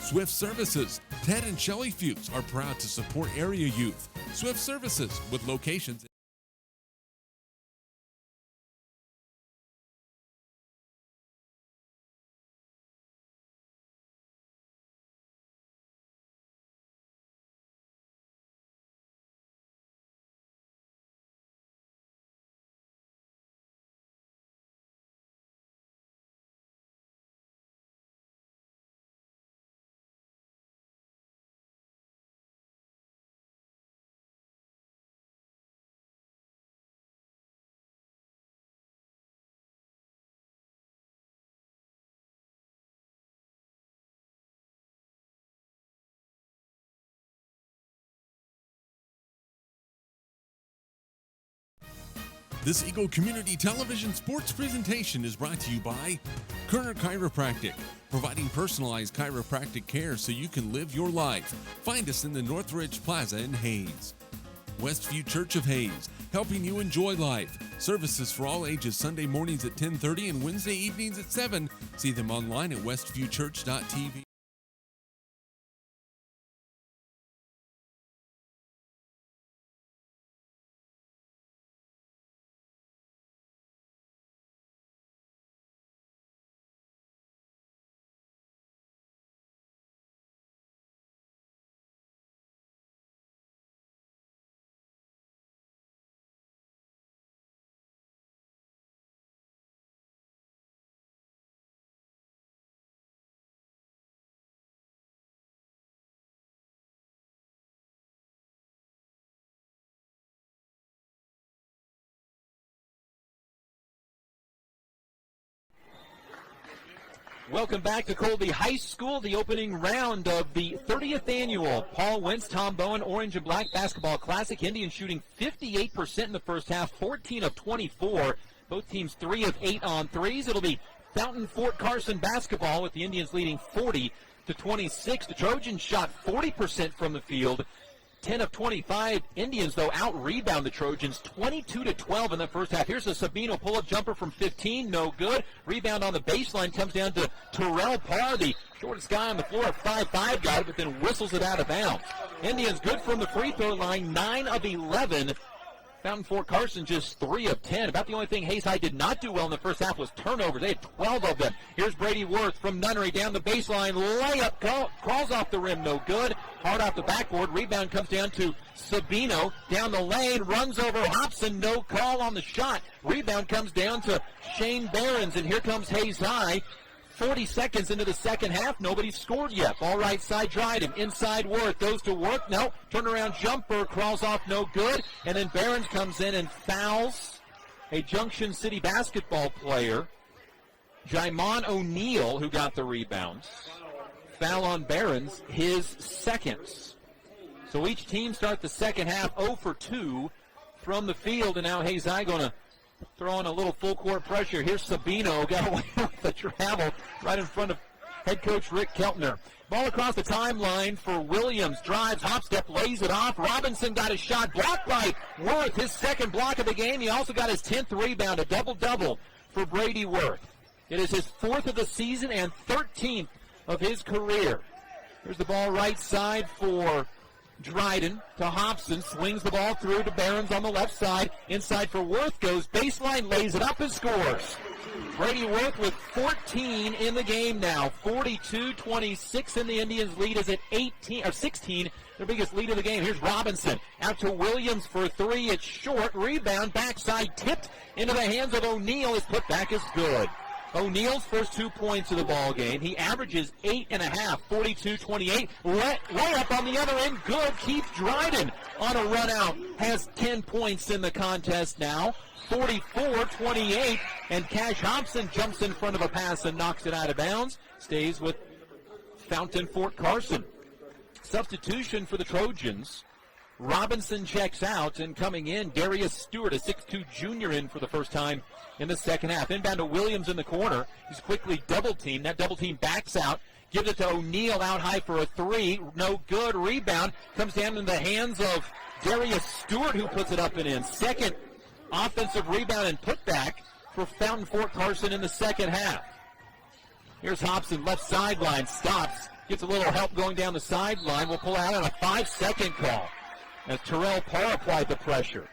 Swift Services. Ted and Shelley Fuchs are proud to support area youth. Swift Services with locations. This Eagle Community Television sports presentation is brought to you by Kerner Chiropractic, providing personalized chiropractic care so you can live your life. Find us in the Northridge Plaza in Hayes. Westview Church of Hayes, helping you enjoy life. Services for all ages Sunday mornings at 10:30 and Wednesday evenings at 7. See them online at westviewchurch.tv. Welcome back to Colby High School, the opening round of the 30th annual Paul Wentz Tom Bowen Orange and Black Basketball Classic. Indians shooting 58% in the first half, 14 of 24. Both teams 3 of 8 on threes. It'll be Fountain Fort Carson basketball with the Indians leading 40-26. The Trojans shot 40% from the field. 10 of 25. Indians, though, out-rebound the Trojans 22-12 in the first half. Here's a Sabino pull-up jumper from 15. No good. Rebound on the baseline comes down to Terrell Parr, the shortest guy on the floor, 5'5", got it, but then whistles it out of bounds. Indians good from the free throw line, 9 of 11. Fountain Fort Carson just 3 of 10. About the only thing Hayes High did not do well in the first half was turnovers. They had 12 of them. Here's Brady Worth from Nunnery down the baseline. Layup crawls off the rim. No good. Hard off the backboard. Rebound comes down to Sabino. Down the lane. Runs over Hobson. No call on the shot. Rebound comes down to Shane Behrens. And here comes Hayes High. 40 seconds into the second half, nobody's scored yet. Ball right side, Dryden. Inside Worth, goes to Worth. No, turnaround jumper, crawls off, no good. And then Behrens comes in and fouls a Junction City basketball player, Jaimon O'Neal, who got the rebounds. Foul on Behrens, his second. So each team start the second half 0 for 2 from the field, and now Hayes High going to throw in a little full court pressure. Here's Sabino, got away with the travel right in front of head coach Rick Keltner. Ball across the timeline for Williams. Drives, hop step, lays it off. Robinson got his shot blocked by Worth, his second block of the game. He also got his 10th rebound, a double-double for Brady Worth. It is his 4th of the season and 13th of his career. Here's the ball right side for Dryden to Hobson. Swings the ball through to Behrens on the left side. Inside for Worth. Goes baseline, lays it up and scores. Brady Worth with 14 in the game now. 42-26, and the Indians' lead is at 16. Their biggest lead of the game. Here's Robinson. Out to Williams for three. It's short. Rebound. Backside tipped into the hands of O'Neal. His putback is good. O'Neal's first 2 points of the ball game. He averages 8.5, 42-28. Layup on the other end, good. Keith Dryden on a run out has 10 points in the contest now, 44-28. And Cash Hobson jumps in front of a pass and knocks it out of bounds. Stays with Fountain Fort Carson. Substitution for the Trojans. Robinson checks out, and coming in, Darius Stewart, a 6'2 junior, in for the first time in the second half. Inbound to Williams in the corner. He's quickly double-teamed. That double-team backs out. Gives it to O'Neal out high for a three. No good. Rebound comes down in the hands of Darius Stewart, who puts it up and in. Second offensive rebound and putback for Fountain Fort Carson in the second half. Here's Hobson, left sideline, stops. Gets a little help going down the sideline. We'll pull out on a 5-second call as Terrell Parr applied the pressure.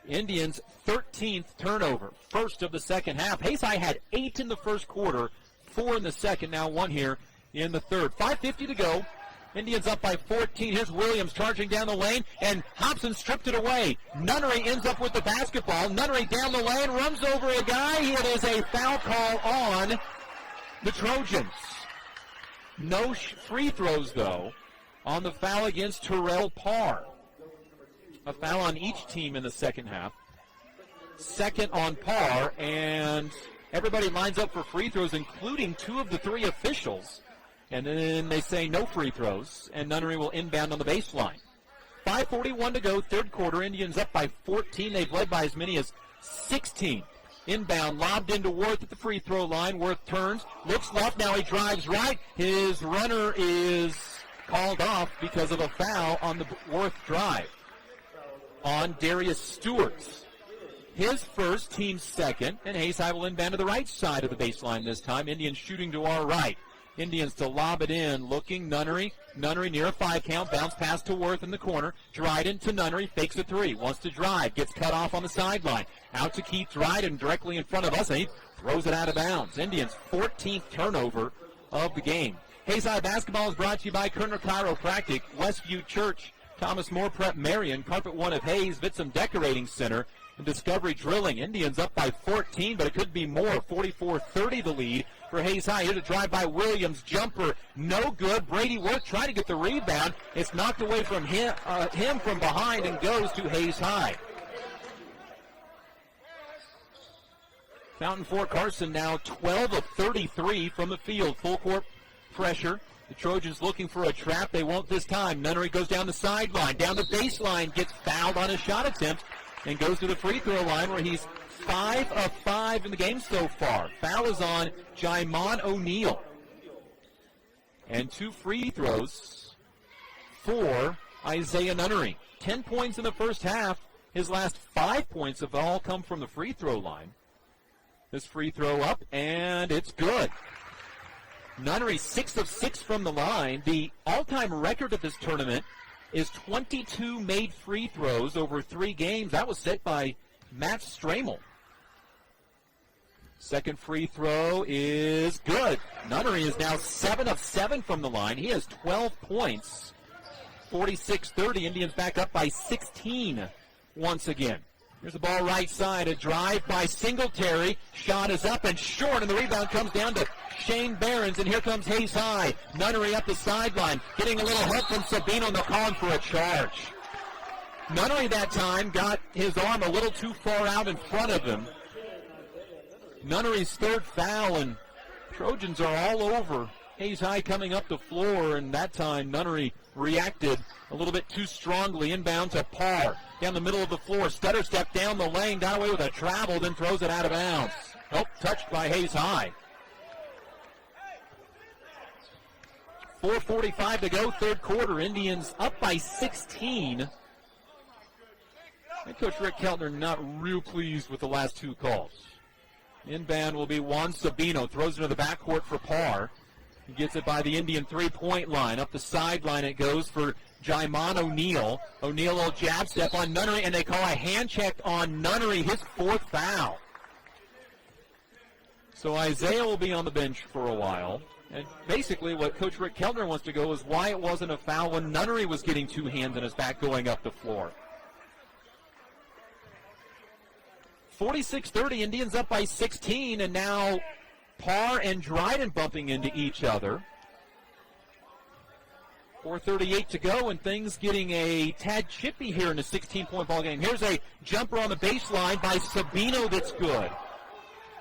Indians' 13th turnover, first of the second half. Hayes High had 8 in the first quarter, 4 in the second, now 1 here in the third. 5:50 to go. Indians up by 14. Here's Williams charging down the lane, and Hobson stripped it away. Nunnery ends up with the basketball. Nunnery down the lane, runs over a guy. It is a foul call on the Trojans. No free throws, though, on the foul against Terrell Parr. A foul on each team in the second half. Second on Parr, and everybody lines up for free throws, including 2 of the 3 officials. And then they say no free throws, and Nunnery will inbound on the baseline. 5:41 to go, third quarter. Indians up by 14. They've led by as many as 16. Inbound, lobbed into Worth at the free throw line. Worth turns, looks left, now he drives right. His runner is called off because of a foul on the Worth drive on Darius Stewart. His first, team second, and Hayes High will inbound to the right side of the baseline this time. Indians shooting to our right. Indians to lob it in, looking, Nunnery. Nunnery near a 5 count, bounce pass to Worth in the corner. Dryden to Nunnery, fakes a 3, wants to drive, gets cut off on the sideline. Out to Keith Dryden directly in front of us, and he throws it out of bounds. Indians' 14th turnover of the game. Hayes High basketball is brought to you by Kerner Chiropractic, Westview Church, Thomas More Prep Marion, Carpet One of Hayes, Vitsum Decorating Center, and Discovery Drilling. Indians up by 14, but it could be more. 44-30 the lead for Hayes High. Here to drive by Williams. Jumper, no good. Brady Worth trying to get the rebound. It's knocked away from him from behind and goes to Hayes High. Fountain Fort Carson now 12 of 33 from the field. Full court pressure. The Trojans looking for a trap. They won't this time. Nunnery goes down the sideline, down the baseline, gets fouled on a shot attempt, and goes to the free throw line where he's 5 of 5 in the game so far. Foul is on Jaimon O'Neal. And 2 free throws for Isaiah Nunnery. 10 points in the first half. His last 5 points have all come from the free throw line. This free throw up, and it's good. Nunnery 6 of 6 from the line. The all-time record of this tournament is 22 made free throws over 3 games. That was set by Matt Stramel. Second free throw is good. Nunnery is now 7 of 7 from the line. He has 12 points. 46-30. Indians back up by 16 once again. Here's the ball right side. A drive by Singletary. Shot is up and short, and the rebound comes down to Shane Behrens, and here comes Hayes High. Nunnery up the sideline, getting a little help from Sabino, and they're calling for a charge. Nunnery that time got his arm a little too far out in front of him. Nunnery's third foul, and Trojans are all over Hayes High coming up the floor, and that time Nunnery reacted a little bit too strongly. Inbound to Parr. Down the middle of the floor. Stutter step down the lane. Got away with a travel, then throws it out of bounds. Nope, touched by Hayes High. 4:45 to go, third quarter. Indians up by 16. And Coach Rick Keltner not real pleased with the last 2 calls. Inbound will be Juan Sabino. Throws into the backcourt for Parr. He gets it by the Indian three-point line. Up the sideline it goes for Jaimon O'Neal. O'Neal will jab step on Nunnery, and they call a hand check on Nunnery, his fourth foul. So Isaiah will be on the bench for a while. And basically what Coach Rick Keltner wants to go is why it wasn't a foul when Nunnery was getting two hands in his back going up the floor. 46-30, Indians up by 16, and now Parr and Dryden bumping into each other. 4:38 to go, and things getting a tad chippy here in the 16-point ball game. Here's a jumper on the baseline by Sabino that's good.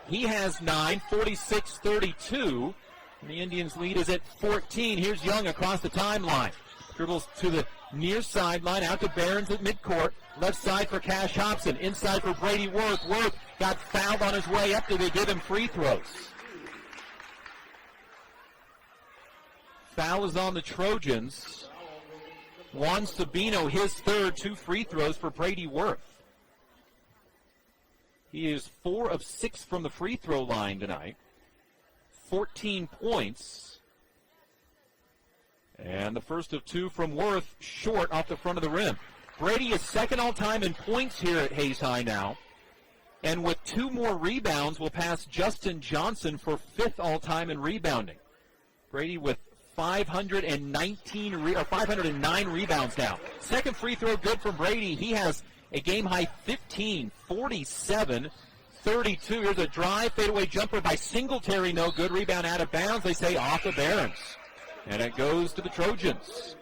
He has 9, 46-32. And the Indians' lead is at 14. Here's Young across the timeline. Dribbles to the near sideline, out to Behrens at midcourt. Left side for Cash Hobson. Inside for Brady Worth. Worth got fouled on his way up. They give him free throws. Foul is on the Trojans. Juan Sabino, his third, 2 free throws for Brady Worth. He is 4 of 6 from the free throw line tonight. 14 points. And the first of 2 from Worth, short off the front of the rim. Brady is second all-time in points here at Hayes High now. And with 2 more rebounds will pass Justin Johnson for 5th all-time in rebounding. Brady with 509 rebounds now. Second free throw good from Brady. He has a game-high 15, 47, 32. Here's a drive, fadeaway jumper by Singletary, no good. Rebound out of bounds. They say off of Behrens. And it goes to the Trojans.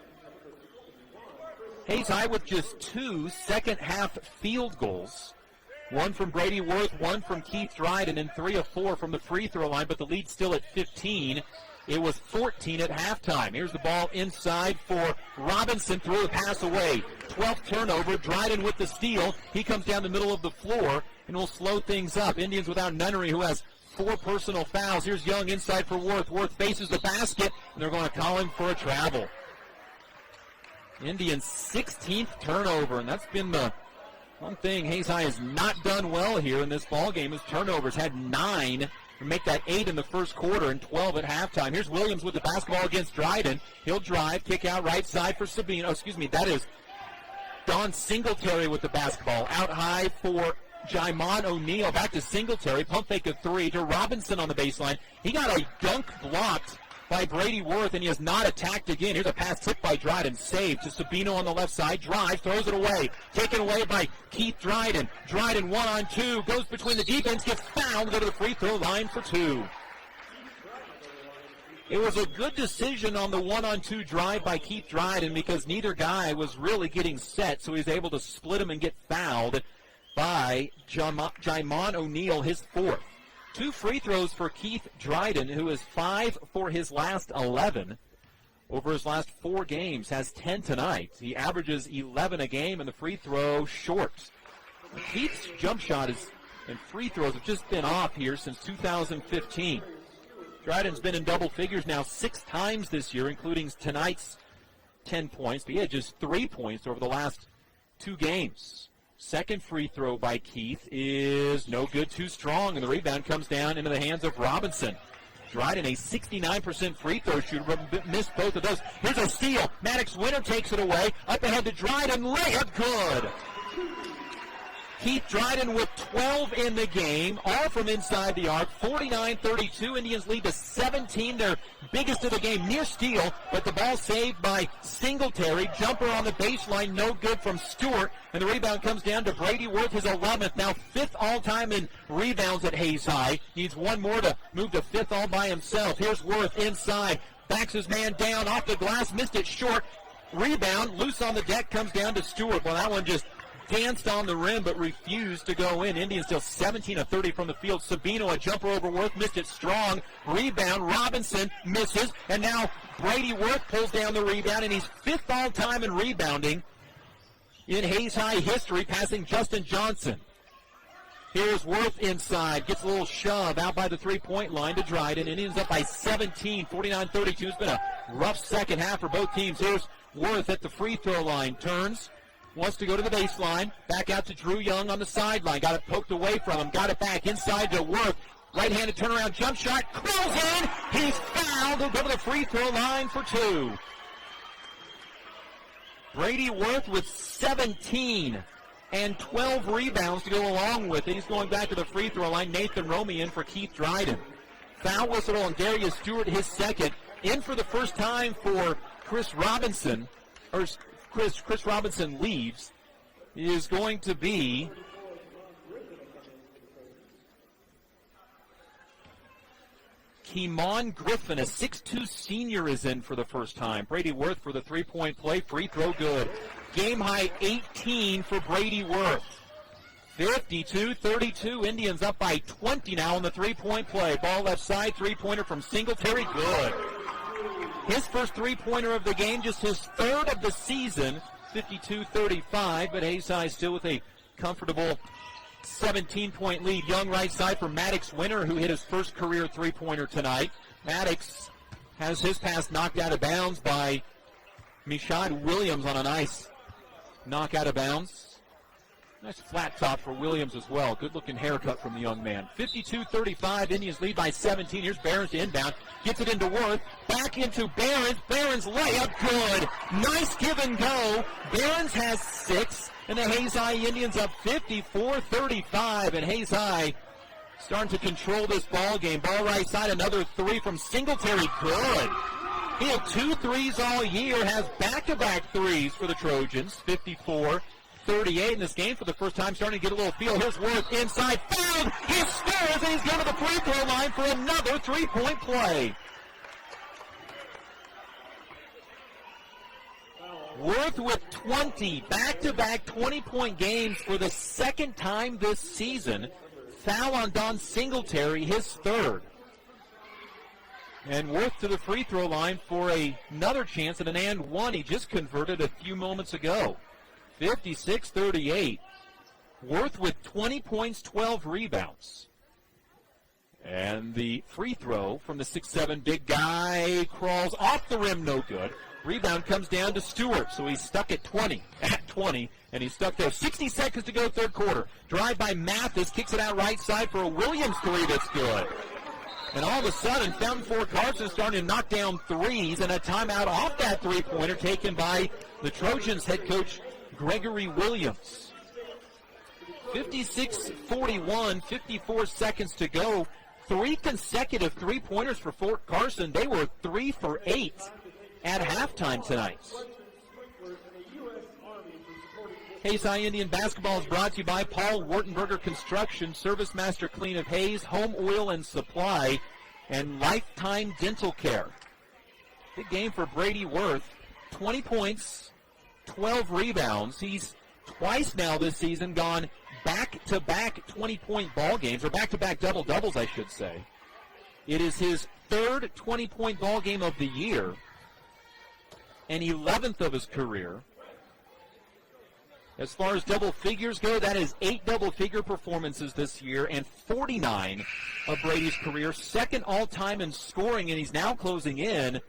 Hayes High with just 2 second-half field goals. 1 from Brady Worth, 1 from Keith Dryden, and 3 of 4 from the free throw line, but the lead's still at 15. It was 14 at halftime. Here's the ball inside for Robinson. Threw the pass away. 12th turnover. Dryden with the steal. He comes down the middle of the floor and will slow things up. Indians without Nunnery, who has 4 personal fouls. Here's Young inside for Worth. Worth faces the basket, and they're going to call him for a travel. Indians' 16th turnover, and that's been the one thing Hayes High has not done well here in this ball game is turnovers. Had 9. Make that 8 in the first quarter and 12 at halftime. Here's Williams with the basketball against Dryden. He'll drive, kick out right side for Sabino. That is Don Singletary with the basketball. Out high for Jaimon O'Neal. Back to Singletary. Pump fake of 3 to Robinson on the baseline. He got a dunk blocked by Brady Worth, and he has not attacked again. Here's a pass tipped by Dryden. Saved to Sabino on the left side. Drives, throws it away. Taken away by Keith Dryden. Dryden 1-on-2. Goes between the defense. Gets fouled. Go to the free throw line for 2. It was a good decision on the 1-on-2 drive by Keith Dryden because neither guy was really getting set, so he was able to split him and get fouled by Jaimon O'Neal, his 4th. 2 free throws for Keith Dryden, who is 5 for his last 11 over his last 4 games, has 10 tonight. He averages 11 a game, and the free throw short. Keith's jump shot and free throws have just been off here since 2015. Dryden's been in double figures now 6 times this year, including tonight's 10 points, but he had just 3 points over the last 2 games. Second free throw by Keith is no good, too strong, and the rebound comes down into the hands of Robinson. Dryden, a 69% free throw shooter, but missed both of those. Here's a steal. Maddox Winter takes it away. Up ahead to Dryden. Layup good. Keith Dryden with 12 in the game, all from inside the arc. 49-32. Indians lead to 17, their biggest of the game. Near steal, but the ball saved by Singletary. Jumper on the baseline, no good from Stewart. And the rebound comes down to Brady Worth, his 11th. Now 5th all-time in rebounds at Hayes High. Needs 1 more to move to 5th all by himself. Here's Worth inside. Backs his man down off the glass. Missed it short. Rebound, loose on the deck, comes down to Stewart. Well, that one just danced on the rim but refused to go in. Indians still 17 of 30 from the field. Sabino, a jumper over Worth, missed it strong. Rebound, Robinson misses, and now Brady Worth pulls down the rebound, and he's 5th all-time in rebounding in Hayes High history, passing Justin Johnson. Here's Worth inside, gets a little shove out by the 3-point line to Dryden. Indians up by 17, 49-32. It's been a rough second half for both teams. Here's Worth at the free throw line, turns, wants to go to the baseline. Back out to Drew Young on the sideline. Got it poked away from him. Got it back inside to Worth. Right-handed turnaround jump shot. Curls in. He's fouled. He'll go to the free throw line for 2. Brady Worth with 17 and 12 rebounds to go along with it. He's going back to the free throw line. Nathan Romey in for Keith Dryden. Foul whistle on Darius Stewart, his second. In for the first time for Chris Robinson. Or Chris Robinson leaves. Is going to be Keemon Griffin, a 6'2 senior, is in for the first time. Brady Worth for the three-point play. Free throw good. Game high 18 for Brady Worth. 52-32. Indians up by 20 now on the three-point play. Ball left side. Three-pointer from Singletary. Good. His first three-pointer of the game, just his third of the season. 52-35, but Hayes High still with a comfortable 17-point lead. Young right side for Maddox Winter, who hit his first career three-pointer tonight. Maddox has his pass knocked out of bounds by Mishad Williams on a nice knock out of bounds. Nice flat top for Williams as well. Good-looking haircut from the young man. 52-35, Indians lead by 17. Here's Behrens to inbound. Gets it into Worth. Back into Behrens. Behrens layup, good. Nice give and go. Behrens has 6, and the Hayes High Indians up 54-35. And Hayes High starting to control this ball game. Ball right side, another 3 from Singletary, good. He had 2 threes all year, has back-to-back threes for the Trojans. 54-38 in this game for the first time, starting to get a little feel. Here's Worth inside, fouled, he scores, and he's going to the free throw line for another three-point play. Worth with 20, back-to-back 20-point games for the second time this season. Foul on Don Singletary, his third. And Worth to the free throw line for another chance at an and one. He just converted a few moments ago. 56-38. Worth with 20 points, 12 rebounds. And the free throw from the 6'7" big guy crawls off the rim, no good. Rebound comes down to Stewart, so he's stuck at 20, and he's stuck there. 60 seconds to go, third quarter. Drive by Mathis, kicks it out right side for a Williams three that's good. And all of a sudden, Fountain Fort Carson starting to knock down threes, and a timeout off that three-pointer taken by the Trojans head coach Gregory Williams. 56-41, 54 seconds to go. 3 consecutive three-pointers for Fort Carson. They were 3 for 8 at halftime tonight. Hayes High Indian basketball is brought to you by Paul Wartenberger Construction, Service Master Clean of Hayes, Home Oil and Supply, and Lifetime Dental Care. Big game for Brady Worth. 20 points, 12 rebounds. He's twice now this season gone back-to-back 20-point ball games, or back-to-back double-doubles, I should say. It is his third 20-point ball game of the year, and 11th of his career. As far as double figures go, that is 8 double-figure performances this year and 49 of Brady's career. Second all-time in scoring, and he's now closing in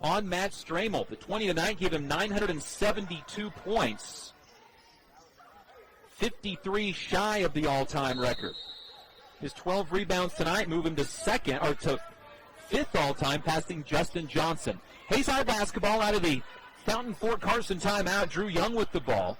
on Matt Stramel. The 20 tonight gave him 972 points. 53 shy of the all-time record. His 12 rebounds tonight move him to fifth all-time, passing Justin Johnson. Hayes High basketball out of the Fountain Fort Carson timeout. Drew Young with the ball.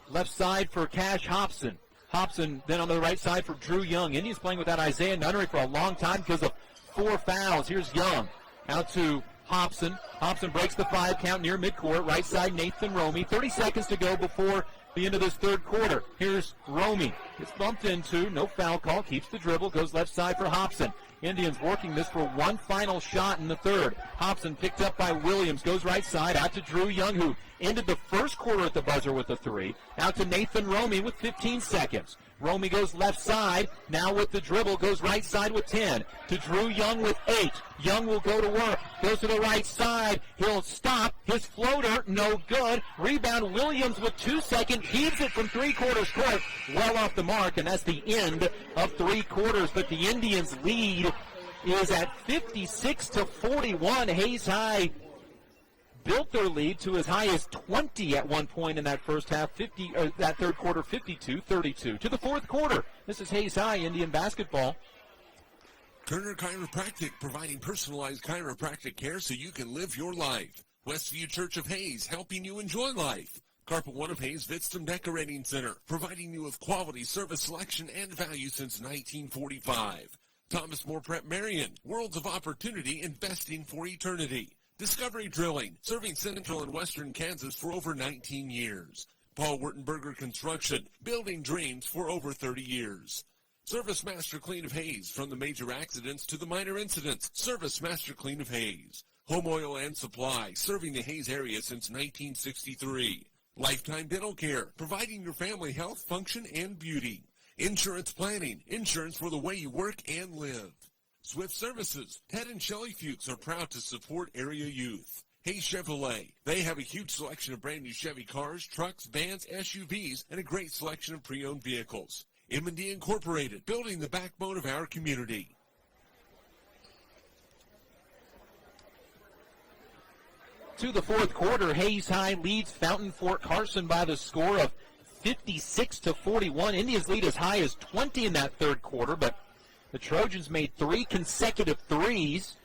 Left side for Cash Hobson. Hobson then on the right side for Drew Young. Indians playing without Isaiah Nunnery for a long time because of 4 fouls. Here's Young. Out to Hobson. Hobson breaks the 5 count near midcourt. Right side Nathan Romey. 30 seconds to go before the end of this third quarter. Here's Romey. Gets bumped into. No foul call. Keeps the dribble. Goes left side for Hobson. Indians working this for one final shot in the third. Hobson picked up by Williams. Goes right side out to Drew Young, who ended the first quarter at the buzzer with a 3. Out to Nathan Romey with 15 seconds. Romey goes left side. Now with the dribble. Goes right side with 10. To Drew Young with 8. Young will go to work. Goes to the right side. He'll stop. His floater, no good. Rebound Williams with 2 seconds. Heaves it from three-quarters court. Well off the mark, and that's the end of 3 quarters. But the Indians' lead is at 56-41. Hayes High built their lead to as high as 20 at one point in that first half, that third quarter, 52-32. To the fourth quarter, this is Hayes High Indian basketball. Kerner Chiropractic, providing personalized chiropractic care so you can live your life. Westview Church of Hayes, helping you enjoy life. Carpet One of Hayes Vidstem Decorating Center, providing you with quality service selection and value since 1945. Thomas More Prep Marion, worlds of opportunity, investing for eternity. Discovery Drilling, serving central and western Kansas for over 19 years. Paul Wurtenberger Construction, building dreams for over 30 years. Service Master Clean of Hayes, from the major accidents to the minor incidents. Service Master Clean of Hayes. Home Oil and Supply, serving the Hayes area since 1963. Lifetime Dental Care, providing your family health, function, and beauty. Insurance Planning, insurance for the way you work and live. Swift Services, Ted and Shelley Fuchs are proud to support area youth. Hayes Chevrolet, they have a huge selection of brand new Chevy cars, trucks, vans, SUVs, and a great selection of pre-owned vehicles. M&D Incorporated, building the backbone of our community. To the fourth quarter, Hayes High leads Fountain Fort Carson by the score of 56-41. Indians lead as high as 20 in that third quarter, but the Trojans made 3 consecutive threes,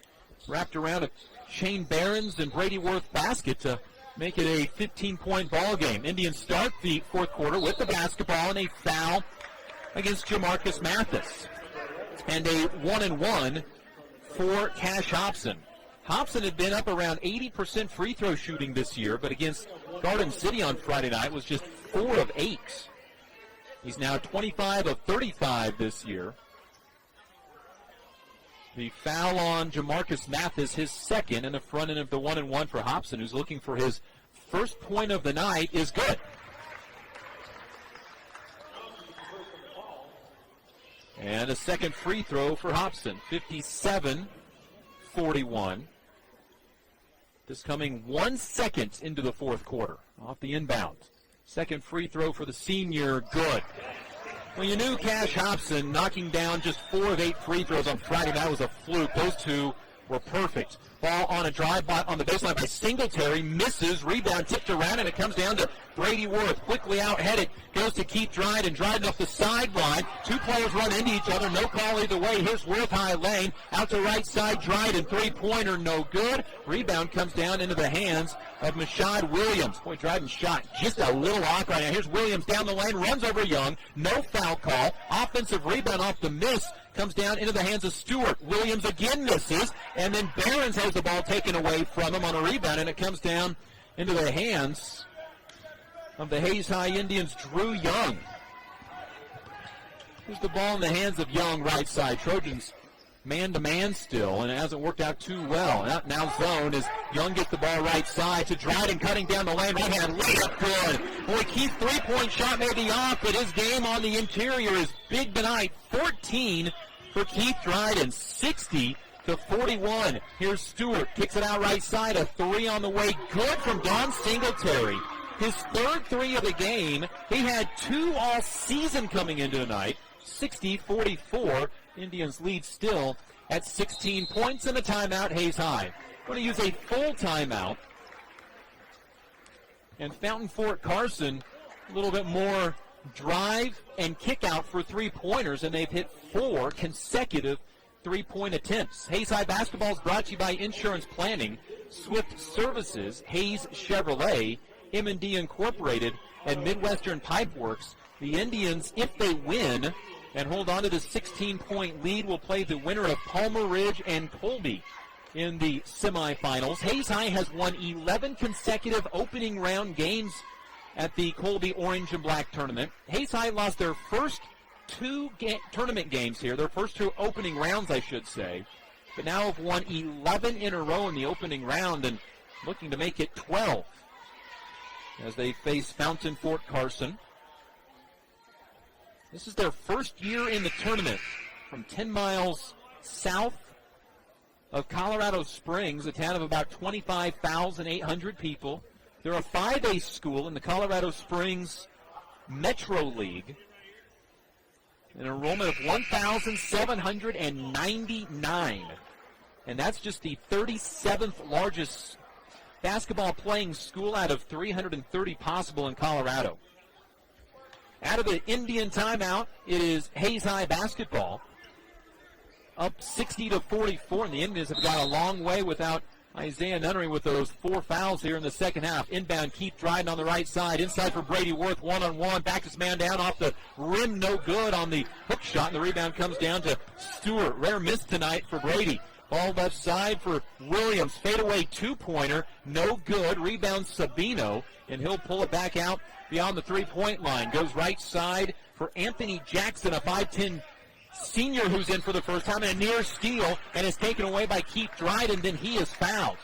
wrapped around a Shane Behrens and Brady Worth basket to make it a 15-point ball game. Indians start the fourth quarter with the basketball and a foul against Jamarcus Mathis, and a 1-and-1 for Cash Hobson. Hobson had been up around 80% free throw shooting this year, but against Garden City on Friday night was just 4 of 8. He's now 25 of 35 this year. The foul on Jamarcus Mathis, his second, and the front end of the 1-and-1 for Hobson, who's looking for his first point of the night, is good. And a second free throw for Hobson, 57-41. This coming 1 second into the fourth quarter, off the inbound. Second free throw for the senior, good. Well, you knew Cash Hobson knocking down just 4 of 8 free throws on Friday. That was a fluke. Those two were perfect. Ball on a drive by, on the baseline by Singletary, misses, rebound tipped around, and it comes down to Brady Worth. Quickly out-headed, goes to Keith Dryden. Dryden off the sideline. 2 players run into each other, no call either way. Here's Worth high lane, out to right side, Dryden, 3-pointer, no good. Rebound comes down into the hands of Mashad Williams. Boy, Dryden's shot just a little off right now. Here's Williams down the lane, runs over Young, no foul call. Offensive rebound off the miss. Comes down into the hands of Stewart. Williams again misses, and then Behrens has the ball taken away from him on a rebound, and it comes down into the hands of the Hayes High Indians' Drew Young. Here's the ball in the hands of Young, right side. Trojans man-to-man still, and it hasn't worked out too well. Now zone as Young gets the ball right side to Dryden, cutting down the lane. Right hand layup, good. Boy, Keith's three-point shot may be off, but his game on the interior is big tonight. 14 for Keith Dryden, 60-41. Here's Stewart, kicks it out right side, a 3 on the way, good from Don Singletary. His third 3 of the game. He had 2 all season coming into tonight. 60-44. Indians lead still at 16 points and a timeout, Hayes High. Going to use a full timeout. And Fountain Fort Carson, a little bit more drive and kick out for 3-pointers, and they've hit 4 consecutive 3-point attempts. Hayes High basketball is brought to you by Insurance Planning, Swift Services, Hayes Chevrolet, M&D Incorporated, and Midwestern Pipe Works. The Indians, if they win and hold on to the 16-point lead, will play the winner of Palmer Ridge and Colby in the semifinals. Hayes High has won 11 consecutive opening round games at the Colby Orange and Black tournament. Hayes High lost their first 2 tournament games here, their first 2 opening rounds, I should say, but now have won 11 in a row in the opening round and looking to make it 12 as they face Fountain Fort Carson. This is their first year in the tournament from 10 miles south of Colorado Springs, a town of about 25,800 people. They're a 5A school in the Colorado Springs Metro League. An enrollment of 1,799. And that's just the 37th largest basketball playing school out of 330 possible in Colorado. Out of the Indian timeout, it is Hayes High basketball. Up 60-44, and the Indians have got a long way without Isaiah Nunnery with those 4 fouls here in the second half. Inbound, Keith Dryden on the right side. Inside for Brady Worth, one-on-one. Backs his man down off the rim, no good on the hook shot, and the rebound comes down to Stewart. Rare miss tonight for Brady. Ball left side for Williams. Fadeaway two-pointer, no good. Rebound Sabino, and he'll pull it back out beyond the three-point line. Goes right side for Anthony Jackson, a 5'10" senior who's in for the first time, and a near steal, and is taken away by Keith Dryden. Then he is fouled.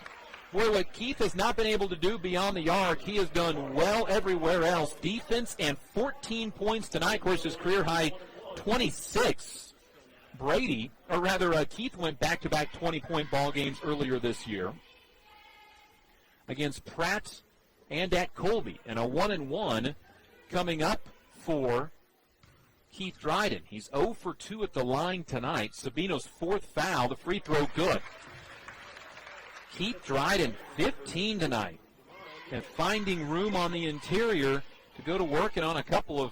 Boy, what Keith has not been able to do beyond the arc, he has done well everywhere else. Defense and 14 points tonight. Of course, his career high 26. Keith went back-to-back 20-point ball games earlier this year against Pratt and at Colby, and a 1-1 coming up for Keith Dryden. He's 0 for 2 at the line tonight. Sabino's 4th foul, the free throw good. Keith Dryden, 15 tonight, and finding room on the interior to go to work and on a couple of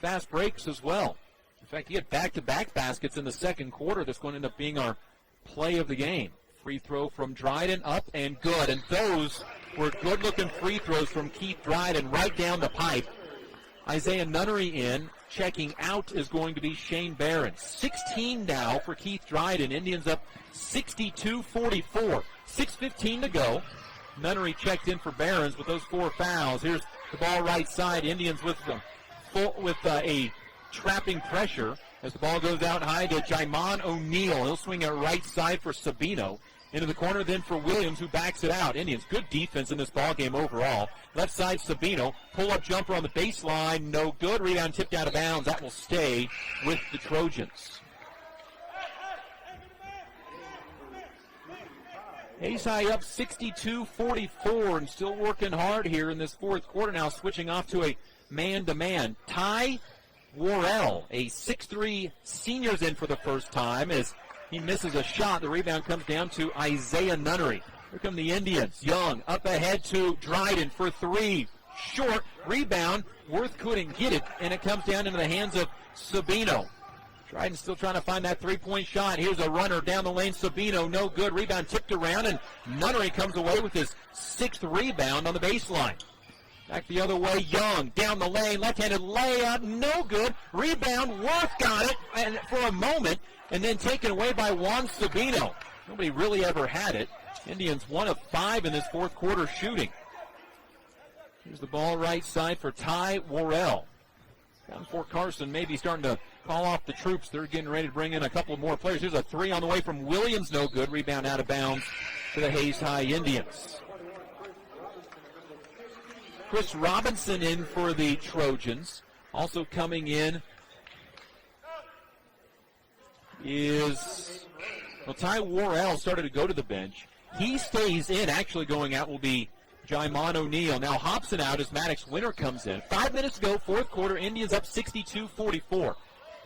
fast breaks as well. In fact, he had back-to-back baskets in the second quarter. That's going to end up being our play of the game. Free throw from Dryden, up and good. And those were good-looking free throws from Keith Dryden right down the pipe. Isaiah Nunnery in. Checking out is going to be Shane Barron. 16 now for Keith Dryden. Indians up 62-44. 6:15 to go. Nunnery checked in for Barons with those 4 fouls. Here's the ball right side. Indians with a trapping pressure as the ball goes out high to Jaimon O'Neal. He'll swing it right side for Sabino. Into the corner then for Williams, who backs it out. Indians, good defense in this ball game overall. Left side Sabino, pull-up jumper on the baseline, no good. Rebound tipped out of bounds. That will stay with the Trojans. Hayes High up 62-44 and still working hard here in this fourth quarter. Now switching off to a man-to-man. Ty Worrell, a 6'3" senior's in for the first time as he misses a shot. The rebound comes down to Isaiah Nunnery. Here come the Indians. Young up ahead to Dryden for 3. Short. Rebound. Worth couldn't get it, and it comes down into the hands of Sabino. Dryden still trying to find that three-point shot. Here's a runner down the lane. Sabino, no good. Rebound tipped around, and Nunnery comes away with his 6th rebound on the baseline. Back the other way, Young down the lane, left-handed layup, no good. Rebound, Worth got it and for a moment, and then taken away by Juan Sabino. Nobody really ever had it. Indians 1 of 5 in this fourth quarter shooting. Here's the ball right side for Ty Worrell. Down Fort Carson maybe starting to call off the troops. They're getting ready to bring in a couple more players. Here's a 3 on the way from Williams, no good. Rebound out of bounds to the Hayes High Indians. Chris Robinson in for the Trojans. Also coming in is, Ty Worrell started to go to the bench. He stays in. Actually going out will be Jaimon O'Neal. Now Hobson out as Maddox Winter comes in. 5 minutes to go, fourth quarter. Indians up 62-44.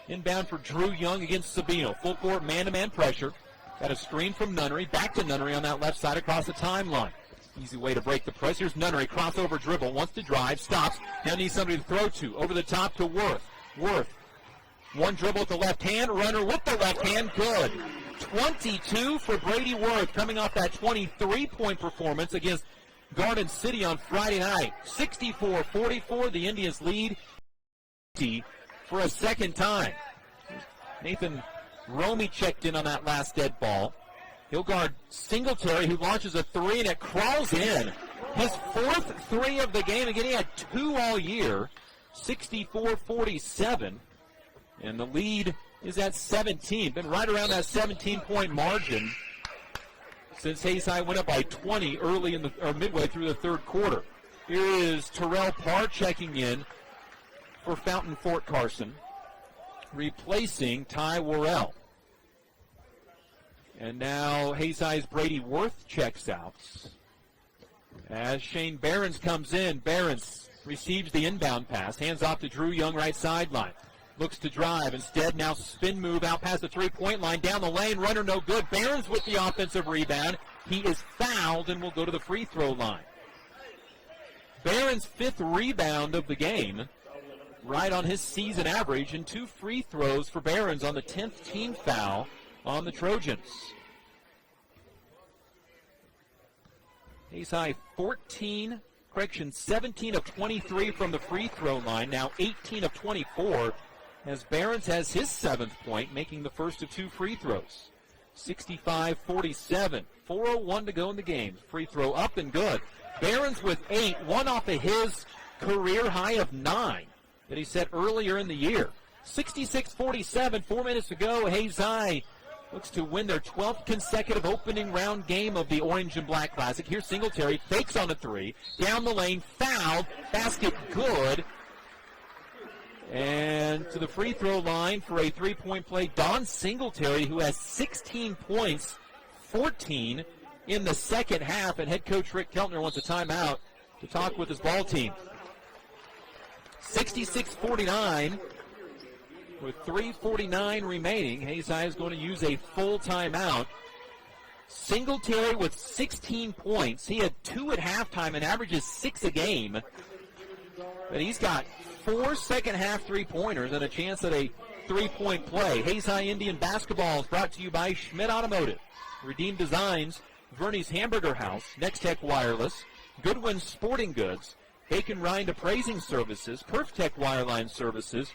Inbound for Drew Young against Sabino. Full court man-to-man pressure. Got a screen from Nunnery. Back to Nunnery on that left side across the timeline. Easy way to break the press. Here's Nunnery, crossover dribble, wants to drive, stops. Now needs somebody to throw to. Over the top to Worth. Worth, one dribble with the left hand, runner with the left hand, good. 22 for Brady Worth, coming off that 23-point performance against Garden City on Friday night. 64-44, the Indians lead for a second time. Nathan Romy checked in on that last dead ball. He'll guard Singletary, who launches a 3, and it crawls in. His 4th 3 of the game. Again, he had 2 all year. 64-47. And the lead is at 17. Been right around that 17-point margin since Hayes High went up by 20 early in the midway through the third quarter. Here is Terrell Parr checking in for Fountain Fort Carson, replacing Ty Worrell. And now Hayes High's Brady Worth checks out. As Shane Barons comes in, Barons receives the inbound pass, hands off to Drew Young, right sideline. Looks to drive. Instead, now spin move out past the three-point line, down the lane, runner no good. Barons with the offensive rebound. He is fouled and will go to the free throw line. Barron's 5th rebound of the game, right on his season average, and 2 free throws for Barron's on the 10th team foul on the Trojans. Hayes High 17 of 23 from the free throw line, now 18 of 24, as Barron's has his 7th point, making the first of 2 free throws. 65-47, 4:01 to go in the game. Free throw up and good. Barron's with 8, one off of his career high of 9 that he set earlier in the year. 66-47, 4 minutes to go. Hayes High looks to win their 12th consecutive opening round game of the Orange and Black Classic. Here's Singletary, fakes on a 3, down the lane, fouled, basket good. And to the free throw line for a 3-point play, Don Singletary, who has 16 points, 14 in the second half, and head coach Rick Keltner wants a timeout to talk with his ball team. 66-49. With 3:49 remaining, Hayes High is going to use a full timeout. Singletary with 16 points. He had 2 at halftime and averages 6 a game. But he's got 4 second-half three-pointers and a chance at a 3-point play. Hayes High Indian basketball is brought to you by Schmidt Automotive, Redeem Designs, Verney's Hamburger House, Next Tech Wireless, Goodwin Sporting Goods, Bacon Rind Appraising Services, PerfTech Wireline Services,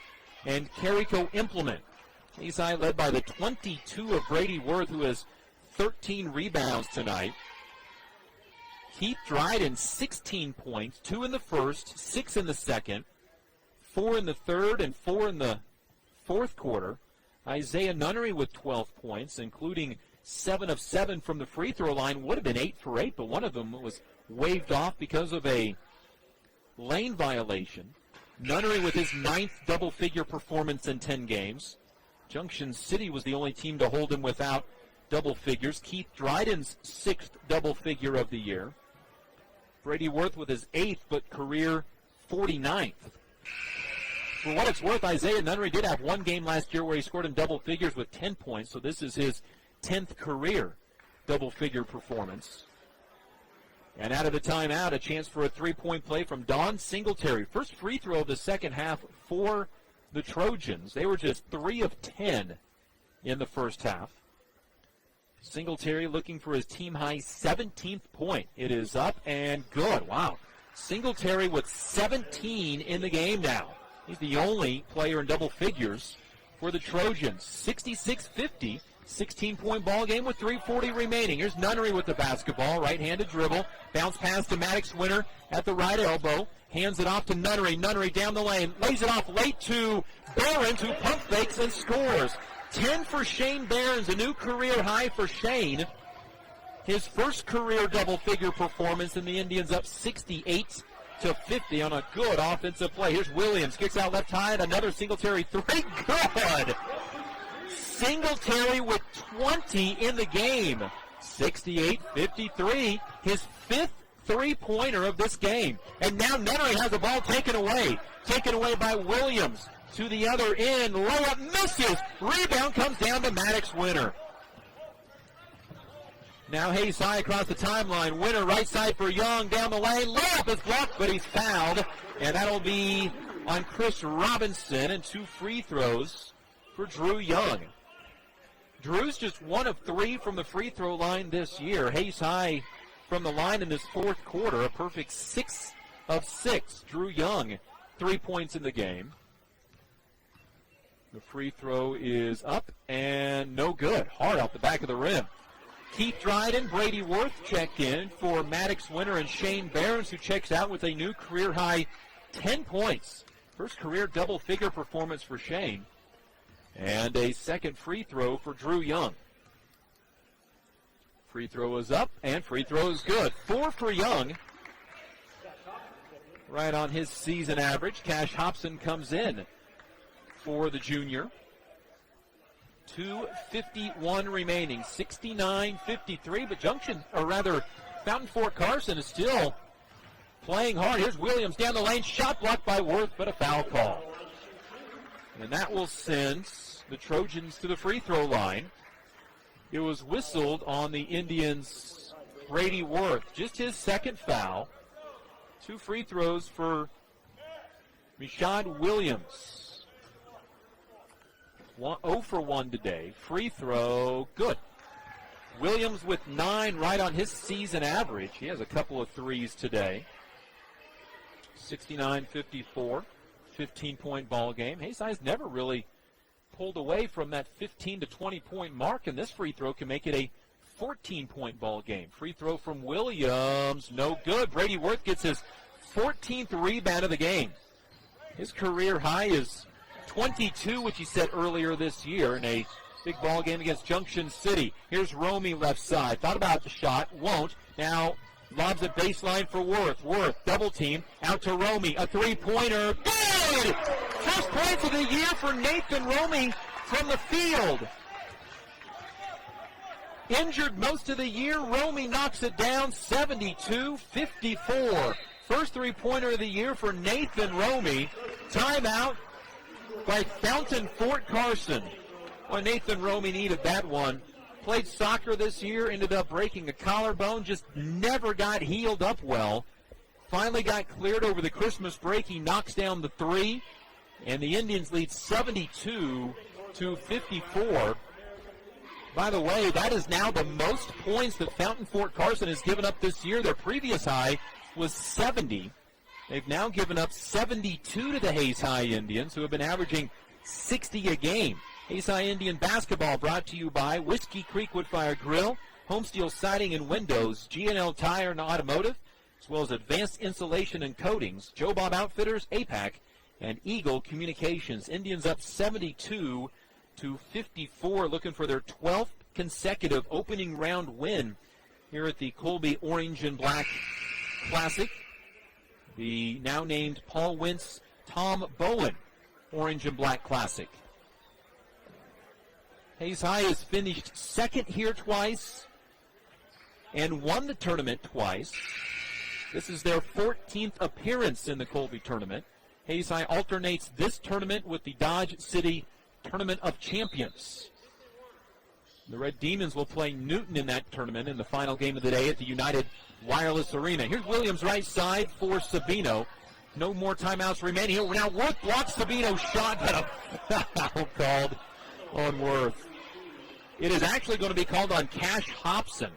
and Carico Implement. Hayes High led by the 22 of Brady Worth, who has 13 rebounds tonight. Keith Dryden, 16 points, 2 in the first, 6 in the second, 4 in the third, and 4 in the fourth quarter. Isaiah Nunnery with 12 points, including 7 of 7 from the free throw line. Would have been 8 for 8, but one of them was waved off because of a lane violation. Nunnery with his 9th double-figure performance in 10 games. Junction City was the only team to hold him without double figures. Keith Dryden's 6th double figure of the year. Brady Worth with his 8th, but career 49th. For what it's worth, Isaiah Nunnery did have one game last year where he scored in double figures with 10 points, so this is his 10th career double-figure performance. And out of the timeout, a chance for a 3-point play from Don Singletary. First free throw of the second half for the Trojans. They were just 3 of 10 in the first half. Singletary looking for his team-high 17th point. It is up and good. Wow. Singletary with 17 in the game now. He's the only player in double figures for the Trojans. 66-50. 16-point ball game with 3:40 remaining. Here's Nunnery with the basketball. Right-handed dribble. Bounce pass to Maddox Winter at the right elbow. Hands it off to Nunnery. Nunnery down the lane. Lays it off late to Barron's, who pump fakes and scores. 10 for Shane Barron's, a new career high for Shane. His first career double-figure performance, and the Indians up 68-50 on a good offensive play. Here's Williams. Kicks out left side. Another Singletary 3. Good! Singletary with 20 in the game. 68-53. His 5th three-pointer of this game. And now Nunnery has the ball taken away. Taken away by Williams. To the other end. Layup misses. Rebound comes down to Maddox Winter. Now Hayes High across the timeline. Winter right side for Young. Down the lane. Layup is blocked, but he's fouled. And that'll be on Chris Robinson. And 2 free throws for Drew Young. Drew's just 1 of 3 from the free throw line this year. Hayes High from the line in this fourth quarter, a perfect 6 of 6. Drew Young, 3 points in the game. The free throw is up and no good. Hard out the back of the rim. Keith Dryden, Brady Worth check in for Maddox Winter and Shane Barron's, who checks out with a new career high 10 points. First career double-figure performance for Shane. And a second free throw for Drew Young. Free throw is up, and free throw is good. 4 for Young. Right on his season average. Cash Hobson comes in for the junior. 2:51 remaining. 69-53, but Fountain Fort Carson is still playing hard. Here's Williams down the lane. Shot blocked by Worth, but a foul call. And that will send the Trojans to the free throw line. It was whistled on the Indians' Brady Worth. Just his second foul. 2 free throws for Rashad Williams. 0 for 1 today. Free throw, good. Williams with 9, right on his season average. He has a couple of threes today. 69-54, 15-point ball game. Hayes High's never really pulled away from that 15 to 20-point mark, and this free throw can make it a 14-point ball game. Free throw from Williams, no good. Brady Worth gets his 14th rebound of the game. His career high is 22, which he set earlier this year in a big ball game against Junction City. Here's Romy left side. Thought about the shot, won't. Now lobs it baseline for Worth. Worth, double team, out to Romy. A three-pointer, good! First points of the year for Nathan Romy from the field. Injured most of the year, Romy knocks it down 72-54. First three-pointer of the year for Nathan Romy. Timeout by Fountain Fort Carson. Well, Nathan Romy needed that one. Played soccer this year, ended up breaking a collarbone, just never got healed up well. Finally got cleared over the Christmas break. He knocks down the 3, and the Indians lead 72-54. By the way, that is now the most points that Fountain Fort Carson has given up this year. Their previous high was 70. They've now given up 72 to the Hayes High Indians, who have been averaging 60 a game. Hayes High Indian basketball brought to you by Whiskey Creek Woodfire Grill, Homesteel Siding and Windows, G&L Tire and Automotive, as well as Advanced Insulation and Coatings, Joe Bob Outfitters, APAC, and Eagle Communications. Indians up 72-54, looking for their 12th consecutive opening round win here at the Colby Orange and Black Classic. The now named Paul Wentz Tom Bowen Orange and Black Classic. Hayes High has finished second here twice and won the tournament twice. This is their 14th appearance in the Colby tournament. Hayes High alternates this tournament with the Dodge City Tournament of Champions. The Red Demons will play Newton in that tournament in the final game of the day at the United Wireless Arena. Here's Williams right side for Sabino. No more timeouts remaining here. Now Worth blocks Sabino's shot, but a foul called on Worth. It is actually going to be called on Cash Hobson.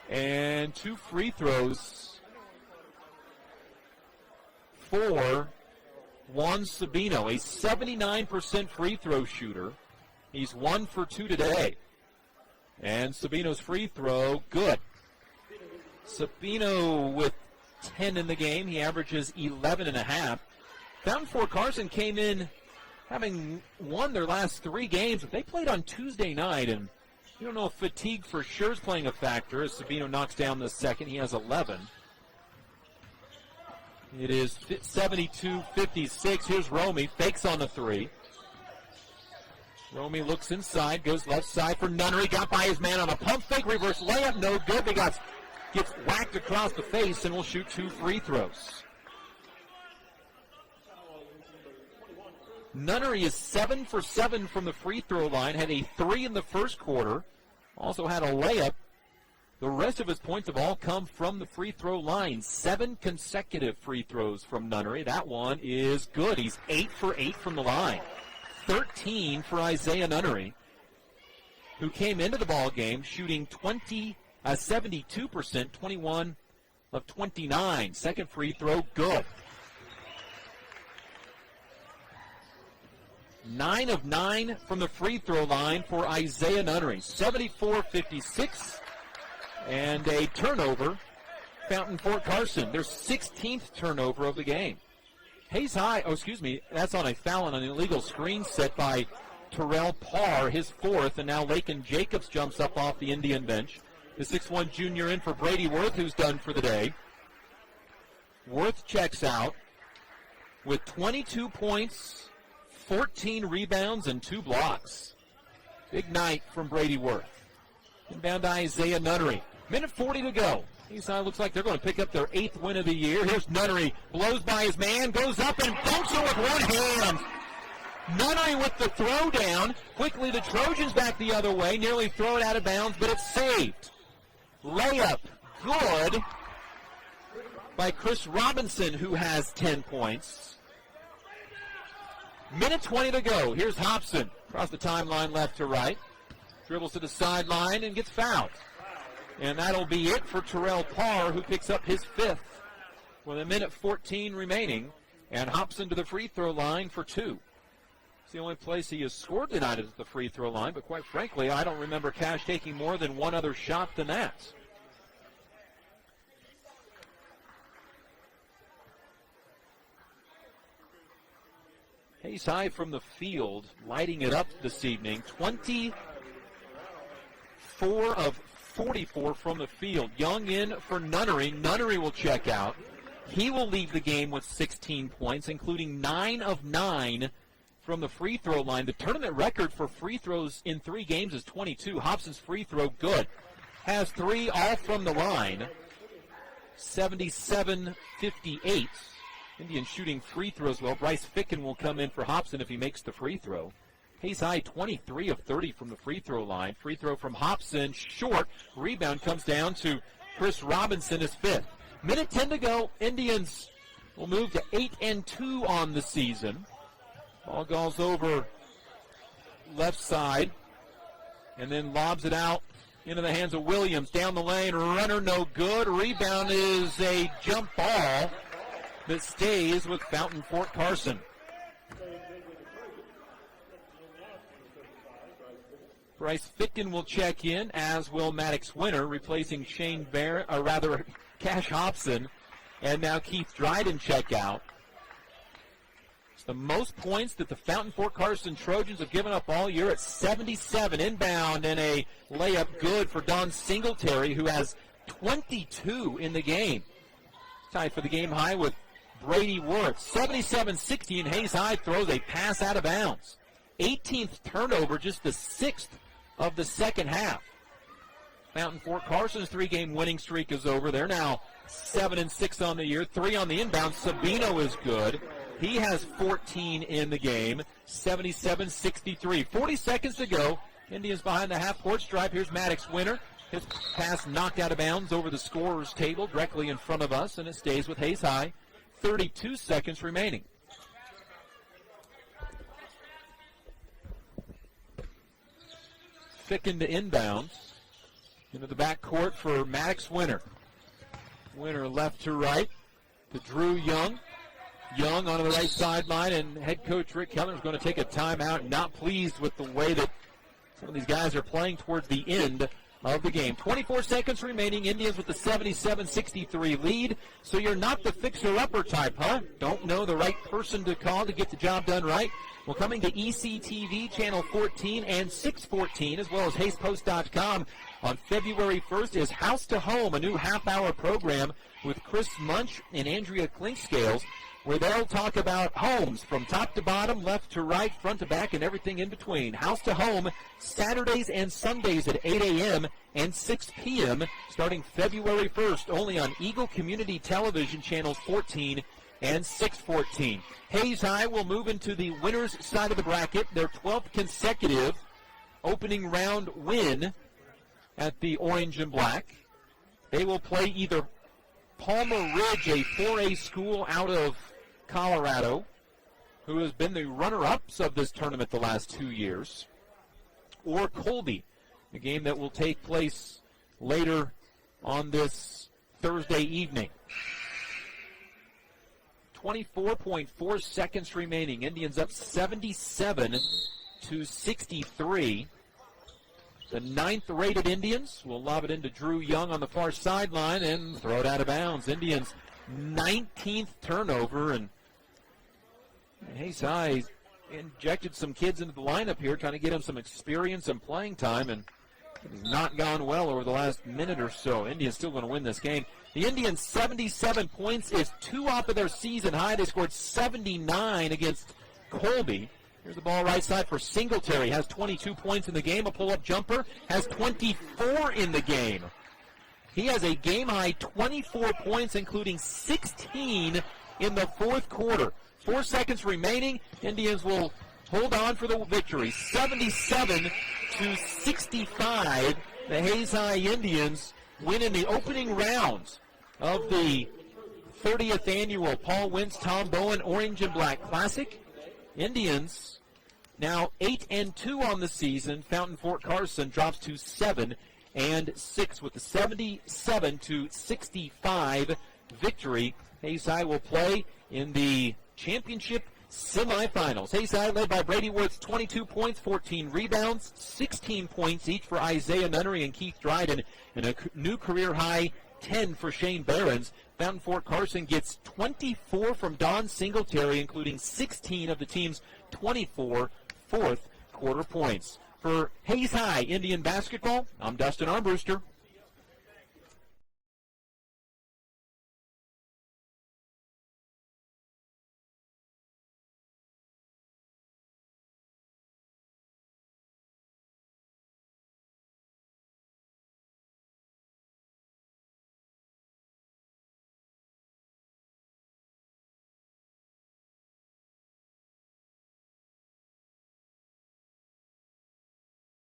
And 2 free throws for Juan Sabino, a 79% free throw shooter. He's 1 for 2 today. And Sabino's free throw, good. Sabino with 10 in the game. He averages 11.5. Fountain Fort Carson came in having won their last 3 games. They played on Tuesday night, and you don't know if fatigue for sure is playing a factor as Sabino knocks down the second. He has 11. It is 72-56. Here's Romy, fakes on the 3. Romy looks inside, goes left side for Nunnery. Got by his man on a pump fake, reverse layup, no good. They gets whacked across the face and will shoot 2 free throws. Nunnery is 7 for 7 from the free throw line, had a 3 in the first quarter, also had a layup. The rest of his points have all come from the free throw line. 7 consecutive free throws from Nunnery. That one is good. He's 8 for 8 from the line. 13 for Isaiah Nunnery, who came into the ball game shooting 72%, 21 of 29. Second free throw, good. 9 of 9 from the free throw line for Isaiah Nunnery. 74-56. And a turnover. Fountain Fort Carson, their 16th turnover of the game. Hayes High, that's on a foul on an illegal screen set by Terrell Parr, his 4th, and now Lakin Jacobs jumps up off the Indian bench. The 6'1 junior in for Brady Worth, who's done for the day. Worth checks out with 22 points, 14 rebounds, and 2 blocks. Big night from Brady Worth. Inbound to Isaiah Nunnery. Minute 40 to go. Hayes High looks like they're going to pick up their 8th win of the year. Here's Nunnery, blows by his man, goes up and dunks it with one hand. Nunnery with the throw down. Quickly the Trojans back the other way, nearly throw it out of bounds, but it's saved. Layup good by Chris Robinson, who has 10 points. Minute 20 to go. Here's Hobson across the timeline left to right. Dribbles to the sideline and gets fouled. And that'll be it for Terrell Parr, who picks up his 5th with a minute 14 remaining. And Hobson to the free throw line for 2. It's the only place he has scored tonight is at the free throw line, but quite frankly, I don't remember Cash taking more than one other shot than that. Hayes High from the field, lighting it up this evening. 24 of 44 from the field. Young in for Nunnery. Nunnery will check out. He will leave the game with 16 points, including 9 of 9 from the free throw line. The tournament record for free throws in 3 games is 22. Hobson's free throw good. Has 3 all from the line. 77-58. Indians shooting free throws well. Bryce Ficken will come in for Hobson if he makes the free throw. Hayes High 23 of 30 from the free throw line. Free throw from Hobson, short. Rebound comes down to Chris Robinson, his 5th. Minute 10 to go. Indians will move to 8-2 on the season. Ball goes over left side and then lobs it out into the hands of Williams. Down the lane, runner no good. Rebound is a jump ball that stays with Fountain Fort Carson. Bryce Ficken will check in, as will Maddox Winter, replacing Cash Hobson. And now Keith Dryden check out. It's the most points that the Fountain Fort Carson Trojans have given up all year at 77. Inbound and a layup good for Don Singletary, who has 22 in the game. Tied for the game high with Brady Worth. 77-60, and Hayes High throws a pass out of bounds. 18th turnover, just the 6th of the second half. Fountain Fort Carson's 3-game winning streak is over. They're now 7-6 on the year, 3 on the inbound. Sabino is good. He has 14 in the game. 77-63. 40 seconds to go. Indians behind the half-court stripe. Here's Maddox Winter. His pass knocked out of bounds over the scorer's table directly in front of us, and it stays with Hayes High. 32 seconds remaining. Ficken to inbounds. Into the backcourt for Maddox Winter. Winter left to right to Drew Young. Young on the right sideline, and head coach Rick Keller is going to take a timeout. Not pleased with the way that some of these guys are playing towards the end of the game. 24 seconds remaining. Indians with the 77-63 lead. So you're not the fixer-upper type, huh? Don't know the right person to call to get the job done right? Well, coming to ECTV Channel 14 and 614, as well as HaysPost.com on February 1st is House to Home, a new half-hour program with Chris Munch and Andrea Clinkscales, where they'll talk about homes from top to bottom, left to right, front to back, and everything in between. House to Home, Saturdays and Sundays at 8 a.m. and 6 p.m. starting February 1st, only on Eagle Community Television Channels 14 and 614. Hayes High will move into the winner's side of the bracket, their 12th consecutive opening round win at the Orange and Black. They will play either Palmer Ridge, a 4A school out of Colorado, who has been the runner-ups of this tournament the last 2 years, or Colby, a game that will take place later on this Thursday evening. 24.4 seconds remaining. Indians up 77-63. The 9th-rated Indians will lob it into Drew Young on the far sideline and throw it out of bounds. Indians' 19th turnover, and Hayes High injected some kids into the lineup here, trying to get them some experience and playing time, and it has not gone well over the last minute or so. Indians still going to win this game. The Indians' 77 points is 2 off of their season high. They scored 79 against Colby. Here's the ball right side for Singletary. Has 22 points in the game. A pull-up jumper. Has 24 in the game. He has a game-high 24 points, including 16 in the fourth quarter. 4 seconds remaining. Indians will hold on for the victory. 77-65. The Hayes High Indians win in the opening rounds of the 30th annual Paul Wentz Tom Bowen Orange and Black Classic. Indians now 8-2 on the season. Fountain Fort Carson drops to 7-6 with the 77-65 victory. Hayes High will play in the championship semifinals. Hayes High led by Brady Woods, 22 points, 14 rebounds, 16 points each for Isaiah Nunnery and Keith Dryden, and a new career high 10 for Shane Behrens. Fountain Fort Carson gets 24 from Don Singletary, including 16 of the team's 24 fourth quarter points. For Hayes High Indian basketball, I'm Dustin Armbruster.